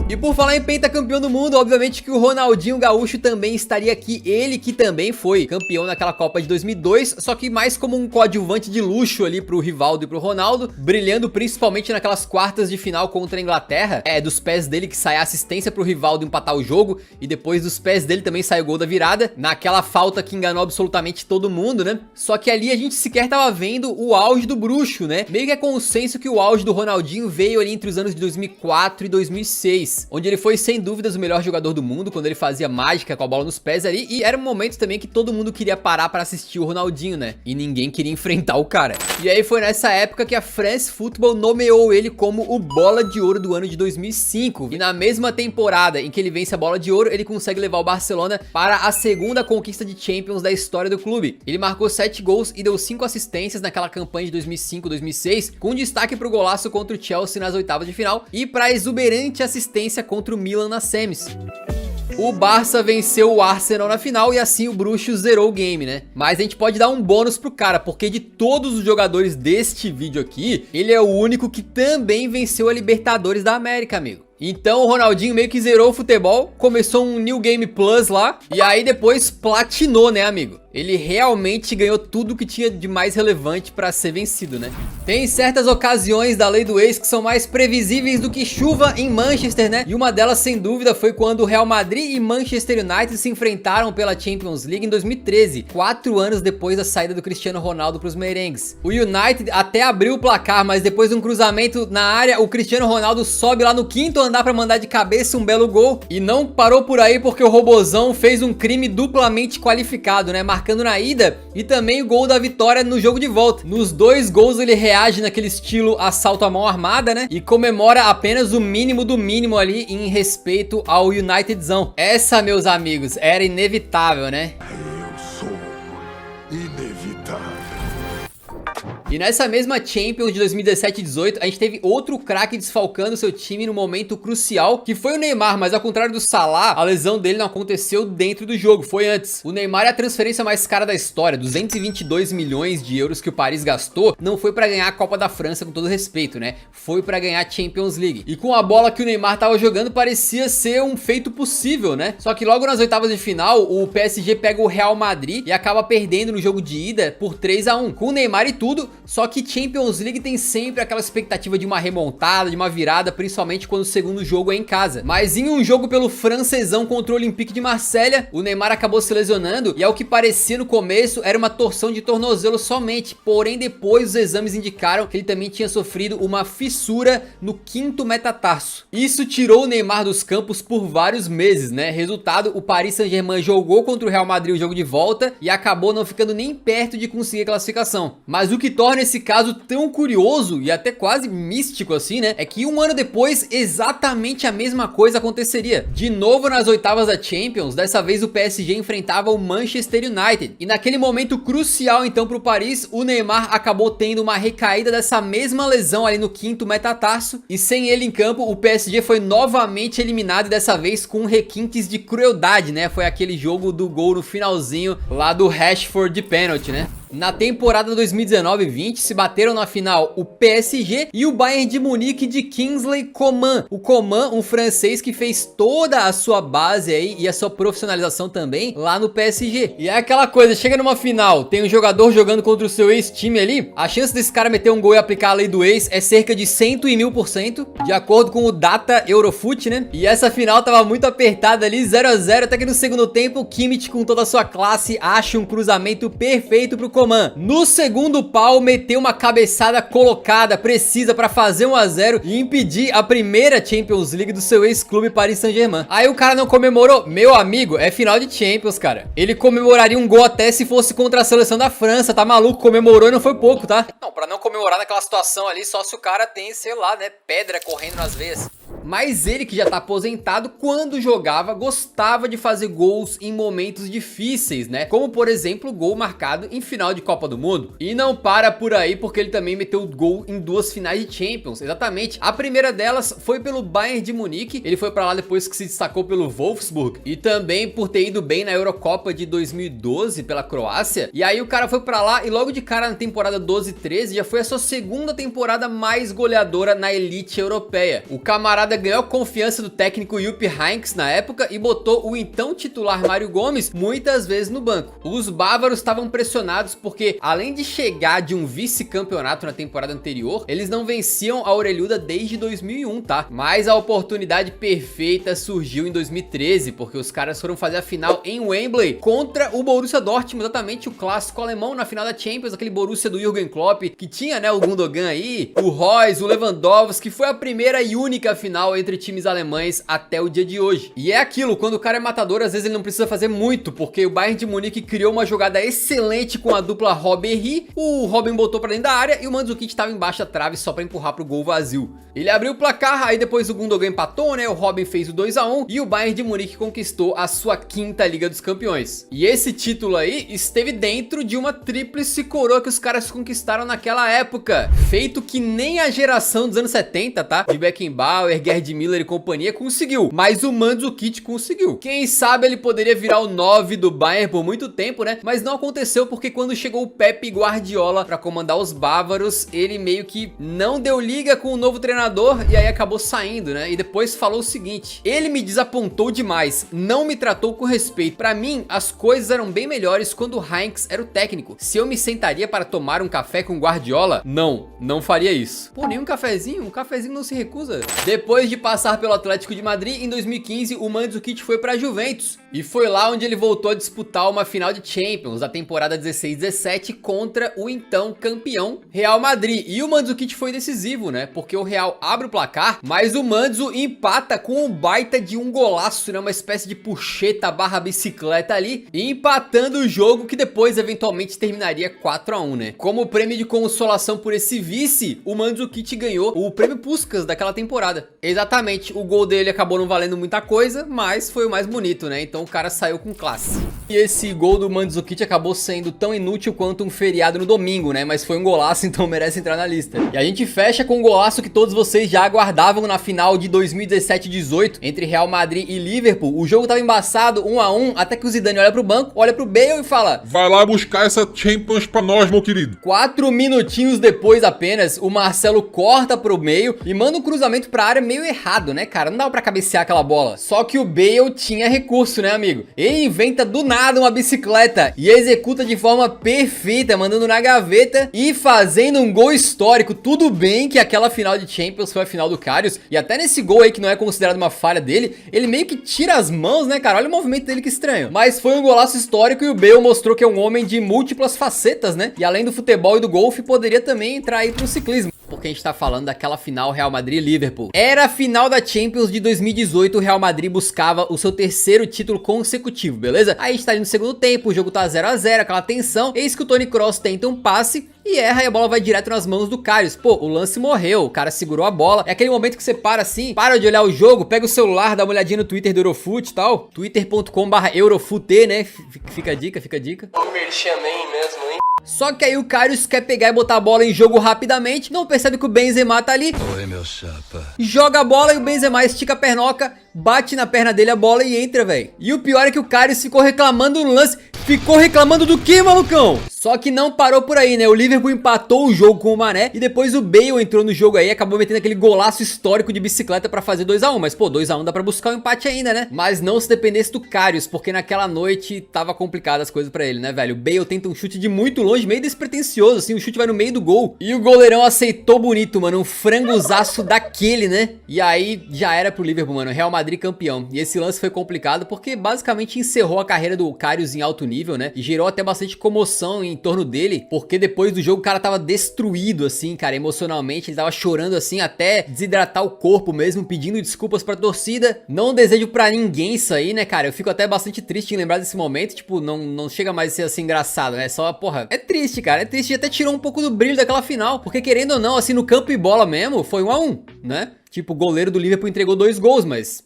E por falar em pentacampeão do mundo, obviamente que o Ronaldinho Gaúcho também estaria aqui. Ele que também foi campeão naquela Copa de 2002, só que mais como um coadjuvante de luxo ali pro Rivaldo e pro Ronaldo, brilhando principalmente naquelas quartas de final contra a Inglaterra. É dos pés dele que sai a assistência pro Rivaldo empatar o jogo, e depois dos pés dele também sai o gol da virada, naquela falta que enganou absolutamente todo mundo, né? Só que ali a gente sequer tava vendo o auge do bruxo, né? Meio que é consenso que o auge do Ronaldinho veio ali entre os anos de 2004 e 2006. Onde ele foi sem dúvidas o melhor jogador do mundo, quando ele fazia mágica com a bola nos pés ali, e era um momento também que todo mundo queria parar pra assistir o Ronaldinho, né? E ninguém queria enfrentar o cara. E aí foi nessa época que a France Football nomeou ele como o Bola de Ouro do ano de 2005. E na mesma temporada em que ele vence a Bola de Ouro, ele consegue levar o Barcelona para a segunda conquista de Champions da história do clube. Ele marcou 7 gols e deu 5 assistências naquela campanha de 2005-2006, com destaque pro golaço contra o Chelsea nas oitavas de final e pra exuberante assistência contra o Milan nas semis. O Barça venceu o Arsenal na final e assim o bruxo zerou o game, né? Mas a gente pode dar um bônus pro cara, porque de todos os jogadores deste vídeo aqui, ele é o único que também venceu a Libertadores da América, amigo. Então o Ronaldinho meio que zerou o futebol, começou um New Game Plus lá, e aí depois platinou, né, amigo? Ele realmente ganhou tudo que tinha de mais relevante pra ser vencido, né? Tem certas ocasiões da lei do ex que são mais previsíveis do que chuva em Manchester, né? E uma delas, sem dúvida, foi quando o Real Madrid e Manchester United se enfrentaram pela Champions League em 2013, 4 anos depois da saída do Cristiano Ronaldo pros merengues. O United até abriu o placar, mas depois de um cruzamento na área, o Cristiano Ronaldo sobe lá no 5º andar pra mandar de cabeça um belo gol. E não parou por aí, porque o Robozão fez um crime duplamente qualificado, né? Marcando na ida e também o gol da vitória no jogo de volta. Nos 2 gols ele reage naquele estilo assalto à mão armada, né? E comemora apenas o mínimo do mínimo ali em respeito ao Unitedzão. Essa, meus amigos, era inevitável, né? Eu sou inevitável. E nessa mesma Champions de 2017 e 18, a gente teve outro craque desfalcando seu time no momento crucial, que foi o Neymar, mas ao contrário do Salah, a lesão dele não aconteceu dentro do jogo, foi antes. O Neymar é a transferência mais cara da história, 222 milhões de euros que o Paris gastou, não foi pra ganhar a Copa da França, com todo respeito, né? Foi pra ganhar a Champions League. E com a bola que o Neymar tava jogando, parecia ser um feito possível, né? Só que logo nas oitavas de final, o PSG pega o Real Madrid e acaba perdendo no jogo de ida por 3-1, com o Neymar e tudo. Só que Champions League tem sempre aquela expectativa de uma remontada, de uma virada, principalmente quando o segundo jogo é em casa. Mas em um jogo pelo francesão contra o Olympique de Marselha, o Neymar acabou se lesionando e ao que parecia no começo era uma torção de tornozelo somente, porém depois os exames indicaram que ele também tinha sofrido uma fissura no 5º metatarso. Isso tirou o Neymar dos campos por vários meses, né? Resultado, o Paris Saint-Germain jogou contra o Real Madrid o jogo de volta e acabou não ficando nem perto de conseguir a classificação. Mas o que torna esse caso tão curioso e até quase místico assim, né? É que um ano depois, exatamente a mesma coisa aconteceria. De novo nas oitavas da Champions, dessa vez o PSG enfrentava o Manchester United. E naquele momento crucial então pro Paris, o Neymar acabou tendo uma recaída dessa mesma lesão ali no 5º metatarso. E sem ele em campo, o PSG foi novamente eliminado, e dessa vez com requintes de crueldade, né? Foi aquele jogo do gol no finalzinho lá do Rashford de pênalti, né? Na temporada 2019-20 se bateram na final o PSG e o Bayern de Munique de Kingsley Coman. O Coman, um francês que fez toda a sua base aí e a sua profissionalização também lá no PSG. E é aquela coisa, chega numa final, tem um jogador jogando contra o seu ex-time ali, a chance desse cara meter um gol e aplicar a lei do ex é cerca de 100.000%, de acordo com o Data Eurofoot, né? E essa final tava muito apertada ali, 0 a 0, até que no segundo tempo o Kimmich, com toda a sua classe, acha um cruzamento perfeito pro Coman. No segundo pau, meteu uma cabeçada colocada, precisa pra fazer 1 a 0 e impedir a primeira Champions League do seu ex-clube Paris Saint-Germain. Aí o cara não comemorou? Meu amigo, é final de Champions, cara. Ele comemoraria um gol até se fosse contra a seleção da França, tá maluco? Comemorou e não foi pouco, tá? Não, pra não comemorar naquela situação ali, só se o cara tem, sei lá, né, pedra correndo nas veias. Mas ele, que já tá aposentado, quando jogava, gostava de fazer gols em momentos difíceis, né? Como, por exemplo, o gol marcado em final de Copa do Mundo. E não para por aí, porque ele também meteu gol em 2 finais de Champions, exatamente. A primeira delas foi pelo Bayern de Munique, ele foi pra lá depois que se destacou pelo Wolfsburg, e também por ter ido bem na Eurocopa de 2012 pela Croácia. E aí o cara foi pra lá e logo de cara na temporada 12-13 já foi a sua segunda temporada mais goleadora na elite europeia. O camarada ganhou a confiança do técnico Jupp Heynckes na época e botou o então titular Mário Gomes muitas vezes no banco. Os bávaros estavam pressionados porque, além de chegar de um vice-campeonato na temporada anterior, eles não venciam a orelhuda desde 2001, tá? Mas a oportunidade perfeita surgiu em 2013, porque os caras foram fazer a final em Wembley contra o Borussia Dortmund, exatamente o clássico alemão na final da Champions, aquele Borussia do Jürgen Klopp, que tinha, né, o Gundogan aí, o Reus, o Lewandowski, que foi a primeira e única final entre times alemães até o dia de hoje. E é aquilo, quando o cara é matador, às vezes ele não precisa fazer muito, porque o Bayern de Munique criou uma jogada excelente com a dupla Robben e Ribéry, o Robben botou pra dentro da área e o Mandzukic estava embaixo da trave só pra empurrar pro gol vazio. Ele abriu o placar, aí depois o Gundogan empatou, né, o Robben fez o 2 a 1 e o Bayern de Munique conquistou a sua 5ª Liga dos Campeões. E esse título aí esteve dentro de uma tríplice coroa que os caras conquistaram naquela época, feito que nem a geração dos anos 70, tá? De Beckenbauer, Gerd Müller e companhia conseguiu, mas o Mandzukic conseguiu. Quem sabe ele poderia virar o 9 do Bayern por muito tempo, né? Mas não aconteceu porque quando chegou o Pep Guardiola pra comandar os bávaros, ele meio que não deu liga com o novo treinador e aí acabou saindo, né? E depois falou o seguinte: ele me desapontou demais, não me tratou com respeito. Pra mim, as coisas eram bem melhores quando o Heynckes era o técnico. Se eu me sentaria para tomar um café com Guardiola, não faria isso. Pô, nem um cafezinho não se recusa. Depois de passar pelo Atlético de Madrid, em 2015 o Mandzukic foi para a Juventus e foi lá onde ele voltou a disputar uma final de Champions da temporada 16-17 contra o então campeão Real Madrid. E o Mandzukic foi decisivo, né? Porque o Real abre o placar, mas o Mandzu empata com um baita de um golaço, né? Uma espécie de puxeta barra bicicleta ali, empatando o jogo que depois eventualmente terminaria 4 a 1, né? Como prêmio de consolação por esse vice, o Mandzukic ganhou o prêmio Puskás daquela temporada. Exatamente, o gol dele acabou não valendo muita coisa, mas foi o mais bonito, né? Então o cara saiu com classe. E esse gol do Mandzukic acabou sendo tão inútil quanto um feriado no domingo, né? Mas foi um golaço, então merece entrar na lista. E a gente fecha com um golaço que todos vocês já aguardavam na final de 2017-18 entre Real Madrid e Liverpool. O jogo tava embaçado, 1 a 1, até que o Zidane olha pro banco, olha pro Bale e fala: vai lá buscar essa Champions pra nós, meu querido. 4 minutinhos depois apenas, o Marcelo corta pro meio e manda um cruzamento pra área meio errado, né, cara? Não dava pra cabecear aquela bola. Só que o Bale tinha recurso, né, amigo? Ele inventa do nada uma bicicleta e executa de forma perfeita, mandando na gaveta e fazendo um gol histórico. Tudo bem que aquela final de Champions foi a final do Karius, e até nesse gol aí, que não é considerado uma falha dele, ele meio que tira as mãos, né, cara? Olha o movimento dele, que estranho. Mas foi um golaço histórico e o Bale mostrou que é um homem de múltiplas facetas, né? E além do futebol e do golfe, poderia também entrar aí pro ciclismo. Porque a gente tá falando daquela final Real Madrid e Liverpool. Era a final da Champions de 2018, o Real Madrid buscava o seu 3º título consecutivo, beleza? Aí a gente tá ali no segundo tempo, o jogo tá 0 a 0, aquela tensão, eis que o Toni Kroos tenta um passe e erra e a bola vai direto nas mãos do Karius. Pô, o lance morreu, o cara segurou a bola. É aquele momento que você para assim, para de olhar o jogo, pega o celular, dá uma olhadinha no Twitter do Eurofoot e tal, twitter.com/Eurofoot, né? Fica a dica, fica a dica. O merchandising mesmo, hein? Só que aí o Karius quer pegar e botar a bola em jogo rapidamente, não percebe que o Benzema tá ali. Oi, meu chapa. Joga a bola e o Benzema estica a pernoca, bate na perna dele a bola e entra, velho. E o pior é que o Karius ficou reclamando no lance. Ficou reclamando do que, malucão? Só que não parou por aí, né? O Liverpool empatou o jogo com o Mané e depois o Bale entrou no jogo aí, acabou metendo aquele golaço histórico de bicicleta pra fazer 2 a 1. Mas pô, 2 a 1 dá pra buscar um empate ainda, né? Mas não se dependesse do Karius, porque naquela noite tava complicado as coisas pra ele, né, velho? O Bale tenta um chute de muito longe, meio despretensioso, assim, o chute vai no meio do gol. E o goleirão aceitou bonito, mano, um frangozaço daquele, né? E aí já era pro Liverpool, mano, Real Madrid campeão. E esse lance foi complicado porque basicamente encerrou a carreira do Karius em alto nível, né? E gerou até bastante comoção em torno dele, porque depois do jogo o cara tava destruído, assim, cara, emocionalmente. Ele tava chorando, assim, até desidratar o corpo mesmo, pedindo desculpas pra torcida. Não desejo pra ninguém isso aí, né, cara? Eu fico até bastante triste em lembrar desse momento. Tipo, não chega mais a ser assim engraçado, né? Só, porra, é triste, cara, é triste. E até tirou um pouco do brilho daquela final, porque querendo ou não, assim, no campo e bola mesmo, foi 1 a 1, né? Tipo, o goleiro do Liverpool entregou 2 gols, mas...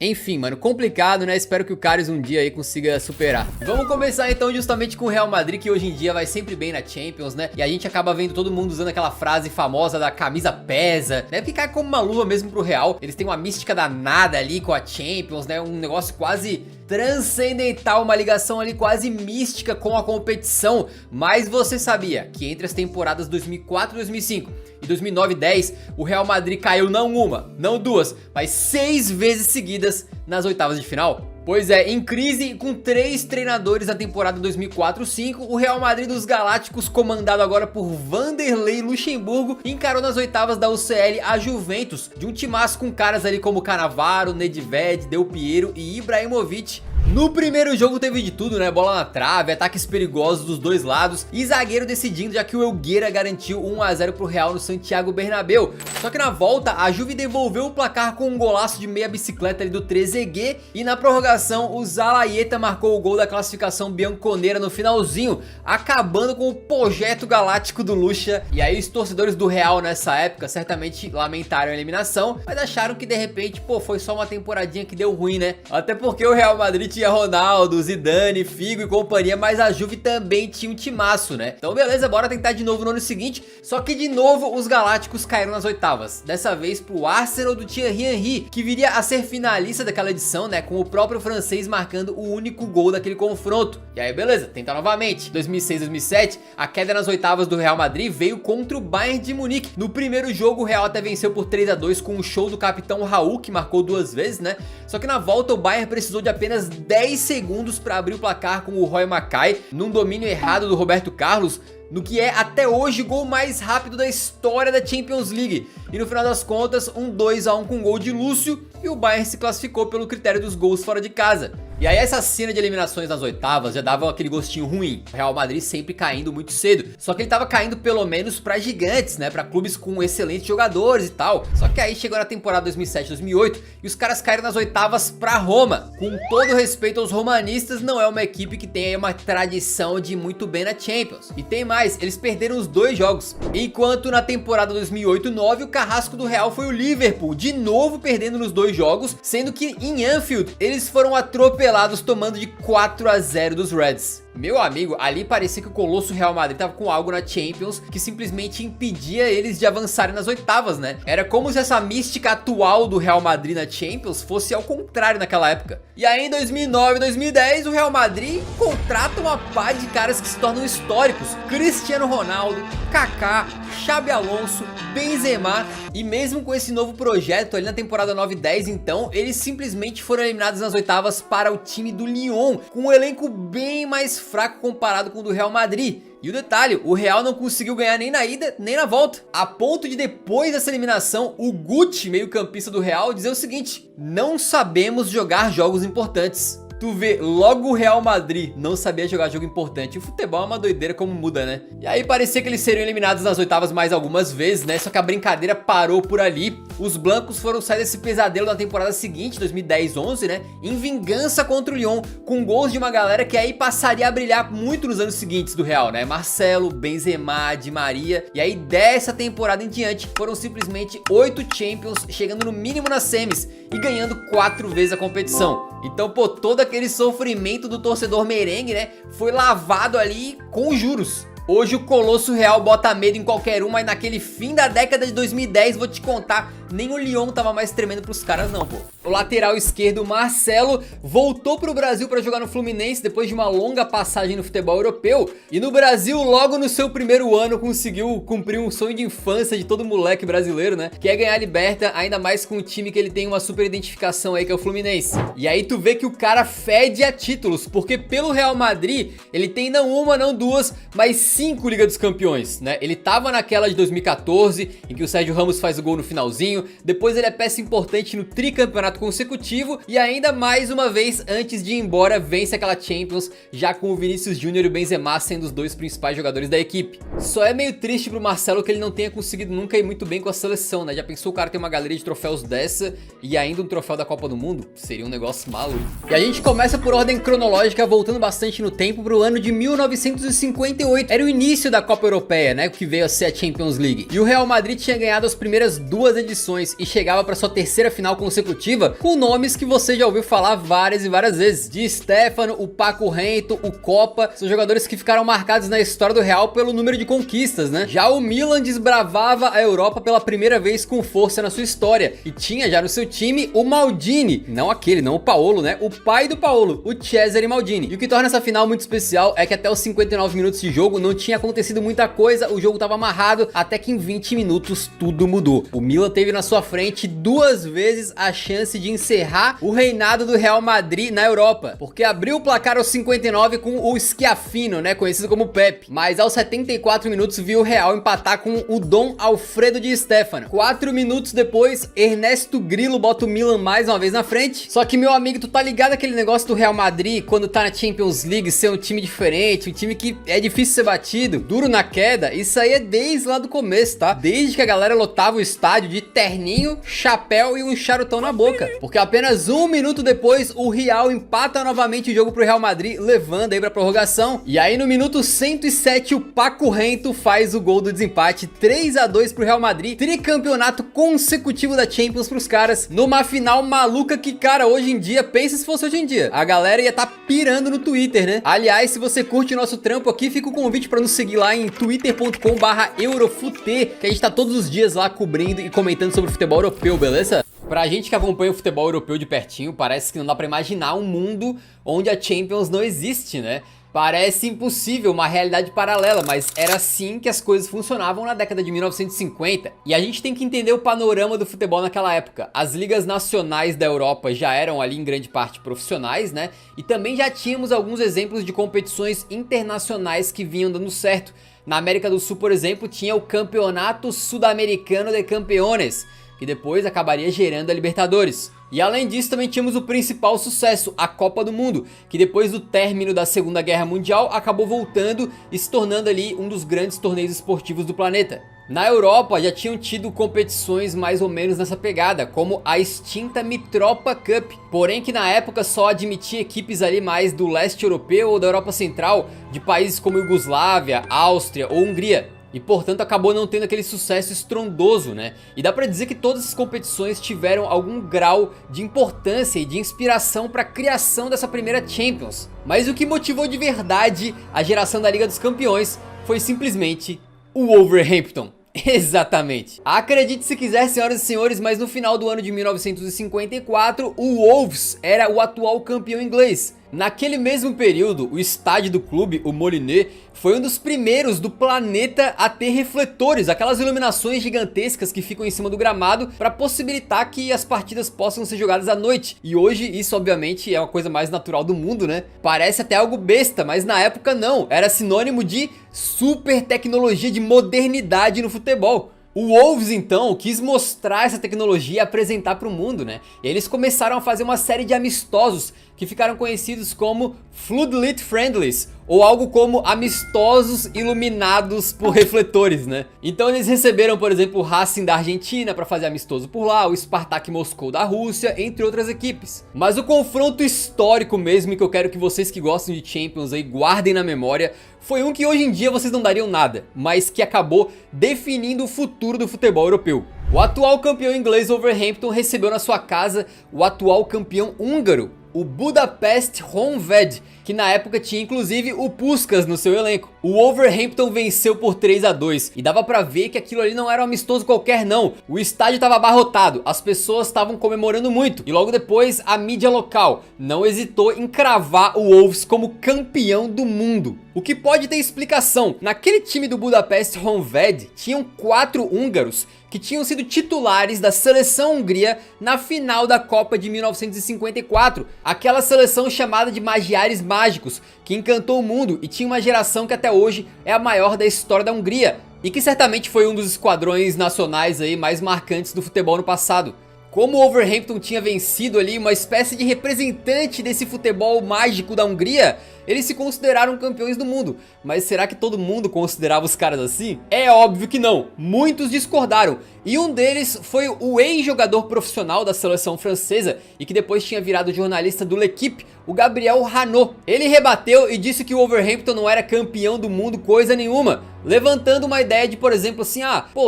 enfim, mano, complicado, né? Espero que o Karius um dia aí consiga superar. Vamos começar então justamente com o Real Madrid, que hoje em dia vai sempre bem na Champions, né? E a gente acaba vendo todo mundo usando aquela frase famosa da camisa pesa, né? Porque cai como uma luva mesmo pro Real. Eles têm uma mística danada ali com a Champions, né? Um negócio quase transcendental, uma ligação ali quase mística com a competição. Mas você sabia que entre as temporadas 2004 e 2005 e 2009 e 10, o Real Madrid caiu não uma, não duas, mas 6 vezes seguidas nas oitavas de final? Pois é, em crise com 3 treinadores na temporada 2004-05, o Real Madrid dos Galácticos, comandado agora por Vanderlei Luxemburgo, encarou nas oitavas da UCL a Juventus, de um timaço com caras ali como Cannavaro, Nedved, Del Piero e Ibrahimovic. No primeiro jogo teve de tudo, né? Bola na trave, ataques perigosos dos dois lados e zagueiro decidindo, já que o Helguera garantiu 1 a 0 pro Real no Santiago Bernabéu. Só que na volta, a Juve devolveu o placar com um golaço de meia bicicleta ali do Trezeguet, e na prorrogação o Zalaeta marcou o gol da classificação bianconeira no finalzinho, acabando com o projeto galáctico do Lucha. E aí os torcedores do Real nessa época certamente lamentaram a eliminação, mas acharam que de repente, pô, foi só uma temporadinha que deu ruim, né? Até porque o Real Madrid tinha Ronaldo, Zidane, Figo e companhia, mas a Juve também tinha um timaço, né? Então beleza, bora tentar de novo no ano seguinte. Só que de novo os Galácticos caíram nas oitavas, dessa vez pro Arsenal do Thierry Henry, que viria a ser finalista daquela edição, né? Com o próprio francês marcando o único gol daquele confronto. E aí beleza, tenta novamente. 2006-2007, a queda nas oitavas do Real Madrid veio contra o Bayern de Munique. No primeiro jogo o Real até venceu por 3 a 2 com um show do capitão Raul, que marcou 2 vezes, né? Só que na volta o Bayern precisou de apenas 10 segundos para abrir o placar com o Roy Mackay, num domínio errado do Roberto Carlos, no que é até hoje o gol mais rápido da história da Champions League. E no final das contas, um 2 a 1 com gol de Lúcio, e o Bayern se classificou pelo critério dos gols fora de casa. E aí essa cena de eliminações nas oitavas já dava aquele gostinho ruim. O Real Madrid sempre caindo muito cedo. Só que ele tava caindo pelo menos pra gigantes, né? Pra clubes com excelentes jogadores e tal. Só que aí chegou na temporada 2007-2008 e os caras caíram nas oitavas pra Roma. Com todo respeito aos romanistas, não é uma equipe que tem aí uma tradição de ir muito bem na Champions. E tem mais, eles perderam os 2 jogos. Enquanto na temporada 2008-9 o carrasco do Real foi o Liverpool, de novo perdendo nos 2 jogos, sendo que em Anfield eles foram atropelados, tomando de 4 a 0 dos Reds. Meu amigo, ali parecia que o colosso Real Madrid tava com algo na Champions que simplesmente impedia eles de avançarem nas oitavas, né? Era como se essa mística atual do Real Madrid na Champions fosse ao contrário naquela época. E aí em 2009 e 2010 o Real Madrid contrata uma pá de caras que se tornam históricos: Cristiano Ronaldo, Kaká, Xabi Alonso, Benzema. E mesmo com esse novo projeto ali na temporada 9 e 10, então, eles simplesmente foram eliminados nas oitavas para o time do Lyon, com um elenco bem mais fraco comparado com o do Real Madrid. E o detalhe, o Real não conseguiu ganhar nem na ida, nem na volta. A ponto de depois dessa eliminação, o Guti, meio campista do Real, dizer o seguinte: não sabemos jogar jogos importantes. Tu vê, logo o Real Madrid não sabia jogar jogo importante. O futebol é uma doideira como muda, né? E aí parecia que eles seriam eliminados nas oitavas mais algumas vezes, né? Só que a brincadeira parou por ali. Os blancos foram sair desse pesadelo na temporada seguinte, 2010-11, né? Em vingança contra o Lyon, com gols de uma galera que aí passaria a brilhar muito nos anos seguintes do Real, né? Marcelo, Benzema, Di Maria. E aí dessa temporada em diante, foram simplesmente 8 Champions, chegando no mínimo nas semis e ganhando 4 vezes a competição. Então, pô, todo aquele sofrimento do torcedor merengue, né, foi lavado ali com juros. Hoje o Colosso Real bota medo em qualquer um, mas naquele fim da década de 2010, vou te contar, nem o Lyon tava mais tremendo pros caras não, pô. O lateral esquerdo, Marcelo, voltou pro Brasil pra jogar no Fluminense depois de uma longa passagem no futebol europeu. E no Brasil, logo no seu primeiro ano, conseguiu cumprir um sonho de infância de todo moleque brasileiro, né? Que é ganhar a Liberta, ainda mais com um time que ele tem uma super identificação aí, que é o Fluminense. E aí tu vê que o cara fede a títulos, porque pelo Real Madrid, ele tem não uma, não duas, mas 5 Liga dos Campeões, né? Ele tava naquela de 2014, em que o Sérgio Ramos faz o gol no finalzinho, depois ele é peça importante no tricampeonato consecutivo e ainda mais uma vez, antes de ir embora, vence aquela Champions, já com o Vinícius Júnior e o Benzema sendo os dois principais jogadores da equipe. Só é meio triste pro Marcelo que ele não tenha conseguido nunca ir muito bem com a seleção, né? Já pensou o cara ter uma galeria de troféus dessa e ainda um troféu da Copa do Mundo? Seria um negócio maluco. E a gente começa por ordem cronológica, voltando bastante no tempo pro ano de 1958. Era o início da Copa Europeia, né? Que veio a ser a Champions League. E o Real Madrid tinha ganhado as primeiras 2 edições e chegava para sua terceira final consecutiva com nomes que você já ouviu falar várias e várias vezes. Di Stéfano, o Paco Rento, o Copa, são jogadores que ficaram marcados na história do Real pelo número de conquistas, né? Já o Milan desbravava a Europa pela primeira vez com força na sua história e tinha já no seu time o Maldini, não aquele, não o Paolo, né? O pai do Paolo, o Cesare Maldini. E o que torna essa final muito especial é que até os 59 minutos de jogo não tinha acontecido muita coisa, o jogo tava amarrado, até que em 20 minutos tudo mudou. O Milan teve na sua frente 2 vezes a chance de encerrar o reinado do Real Madrid na Europa, porque abriu o placar aos 59 com o Schiaffino, né, conhecido como Pepe, mas aos 74 minutos viu o Real empatar com o Dom Alfredo Di Stéfano. 4 minutos depois, Ernesto Grillo bota o Milan mais uma vez na frente. Só que, meu amigo, tu tá ligado aquele negócio do Real Madrid quando tá na Champions League ser um time diferente, um time que é difícil ser batido, duro na queda? Isso aí é desde lá do começo, tá? Desde que a galera lotava o estádio de terninho, chapéu e um charutão na boca. Porque apenas 1 minuto depois, o Real empata novamente o jogo pro Real Madrid, levando aí pra prorrogação. E aí no minuto 107, o Paco Rento faz o gol do desempate, 3-2 pro Real Madrid, tricampeonato consecutivo da Champions pros caras, numa final maluca que, cara, hoje em dia, pensa se fosse hoje em dia, a galera ia tá pirando no Twitter, né? Aliás, se você curte o nosso trampo aqui, fica o convite pra nos seguir lá em twitter.com/eurofute, que a gente tá todos os dias lá cobrindo e comentando sobre o futebol europeu, beleza? Pra gente que acompanha o futebol europeu de pertinho, parece que não dá pra imaginar um mundo onde a Champions não existe, né? Parece impossível, uma realidade paralela, mas era assim que as coisas funcionavam na década de 1950. E a gente tem que entender o panorama do futebol naquela época. As ligas nacionais da Europa já eram ali em grande parte profissionais, né? E também já tínhamos alguns exemplos de competições internacionais que vinham dando certo. Na América do Sul, por exemplo, tinha o Campeonato Sudamericano de Campeones, que depois acabaria gerando a Libertadores. E além disso também tínhamos o principal sucesso, a Copa do Mundo, que depois do término da Segunda Guerra Mundial acabou voltando e se tornando ali um dos grandes torneios esportivos do planeta. Na Europa já tinham tido competições mais ou menos nessa pegada, como a extinta Mitropa Cup, porém que na época só admitia equipes ali mais do leste europeu ou da Europa Central, de países como Iugoslávia, Áustria ou Hungria. E portanto acabou não tendo aquele sucesso estrondoso, né? E dá pra dizer que todas essas competições tiveram algum grau de importância e de inspiração para a criação dessa primeira Champions. Mas o que motivou de verdade a geração da Liga dos Campeões foi simplesmente o Wolverhampton. Exatamente. Acredite se quiser, senhoras e senhores, mas no final do ano de 1954, o Wolves era o atual campeão inglês. Naquele mesmo período, o estádio do clube, o Molineux, foi um dos primeiros do planeta a ter refletores, aquelas iluminações gigantescas que ficam em cima do gramado para possibilitar que as partidas possam ser jogadas à noite. E hoje isso obviamente é uma coisa mais natural do mundo, né? Parece até algo besta, mas na época não, era sinônimo de super tecnologia, de modernidade no futebol. O Wolves então quis mostrar essa tecnologia e apresentar para o mundo, né? E eles começaram a fazer uma série de amistosos que ficaram conhecidos como Floodlit Friendlies, ou algo como amistosos iluminados por refletores, né? Então eles receberam, por exemplo, o Racing da Argentina para fazer amistoso por lá, o Spartak Moscou da Rússia, entre outras equipes. Mas o confronto histórico mesmo, e que eu quero que vocês que gostam de Champions aí guardem na memória, foi um que hoje em dia vocês não dariam nada, mas que acabou definindo o futuro do futebol europeu. O atual campeão inglês Wolverhampton recebeu na sua casa o atual campeão húngaro, o Budapest Honvéd, que na época tinha inclusive o Puskás no seu elenco. O Wolverhampton venceu por 3-2 e dava pra ver que aquilo ali não era um amistoso qualquer não. O estádio tava abarrotado, as pessoas estavam comemorando muito. E logo depois a mídia local não hesitou em cravar o Wolves como campeão do mundo. O que pode ter explicação. Naquele time do Budapest Honvéd tinham 4 húngaros que tinham sido titulares da seleção Hungria na final da Copa de 1954. Aquela seleção chamada de Magiares Mágicos, que encantou o mundo e tinha uma geração que até hoje é a maior da história da Hungria. E que certamente foi um dos esquadrões nacionais aí mais marcantes do futebol no passado. Como o Wolverhampton tinha vencido ali uma espécie de representante desse futebol mágico da Hungria, eles se consideraram campeões do mundo. Mas será que todo mundo considerava os caras assim? É óbvio que não, muitos discordaram. E um deles foi o ex-jogador profissional da seleção francesa e que depois tinha virado jornalista do L'Équipe, o Gabriel Hanot. Ele rebateu e disse que o Wolverhampton não era campeão do mundo coisa nenhuma, levantando uma ideia de, por exemplo, assim,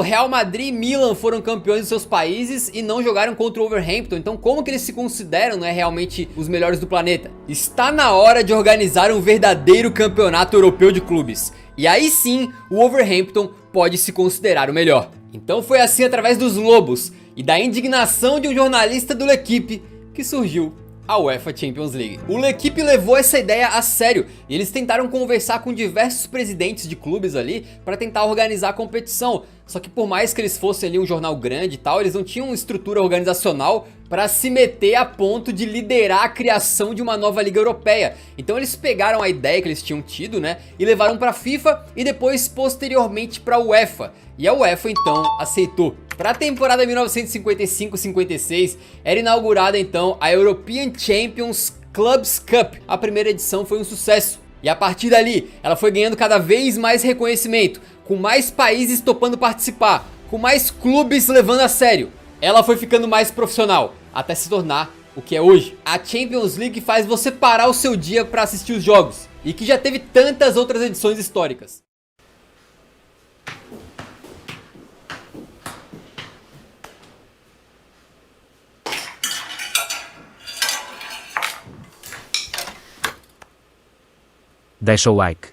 Real Madrid e Milan foram campeões dos seus países e não jogaram contra o Wolverhampton, então como que eles se consideram, né, realmente os melhores do planeta? Está na hora de organizar um verdadeiro campeonato europeu de clubes, e aí sim o Wolverhampton pode se considerar o melhor. Então foi assim, através dos lobos e da indignação de um jornalista do L'Équipe, que surgiu a UEFA Champions League. O L'Équipe levou essa ideia a sério e eles tentaram conversar com diversos presidentes de clubes ali para tentar organizar a competição. Só que por mais que eles fossem ali um jornal grande e tal, eles não tinham uma estrutura organizacional para se meter a ponto de liderar a criação de uma nova liga europeia. Então eles pegaram a ideia que eles tinham tido, né, e levaram para a FIFA e depois posteriormente para a UEFA. E a UEFA então aceitou. Para a temporada 1955-56 era inaugurada então a European Champions Clubs Cup. A primeira edição foi um sucesso. E a partir dali, ela foi ganhando cada vez mais reconhecimento, com mais países topando participar, com mais clubes levando a sério. Ela foi ficando mais profissional, até se tornar o que é hoje. A Champions League faz você parar o seu dia para assistir os jogos, e que já teve tantas outras edições históricas. Deixa o like.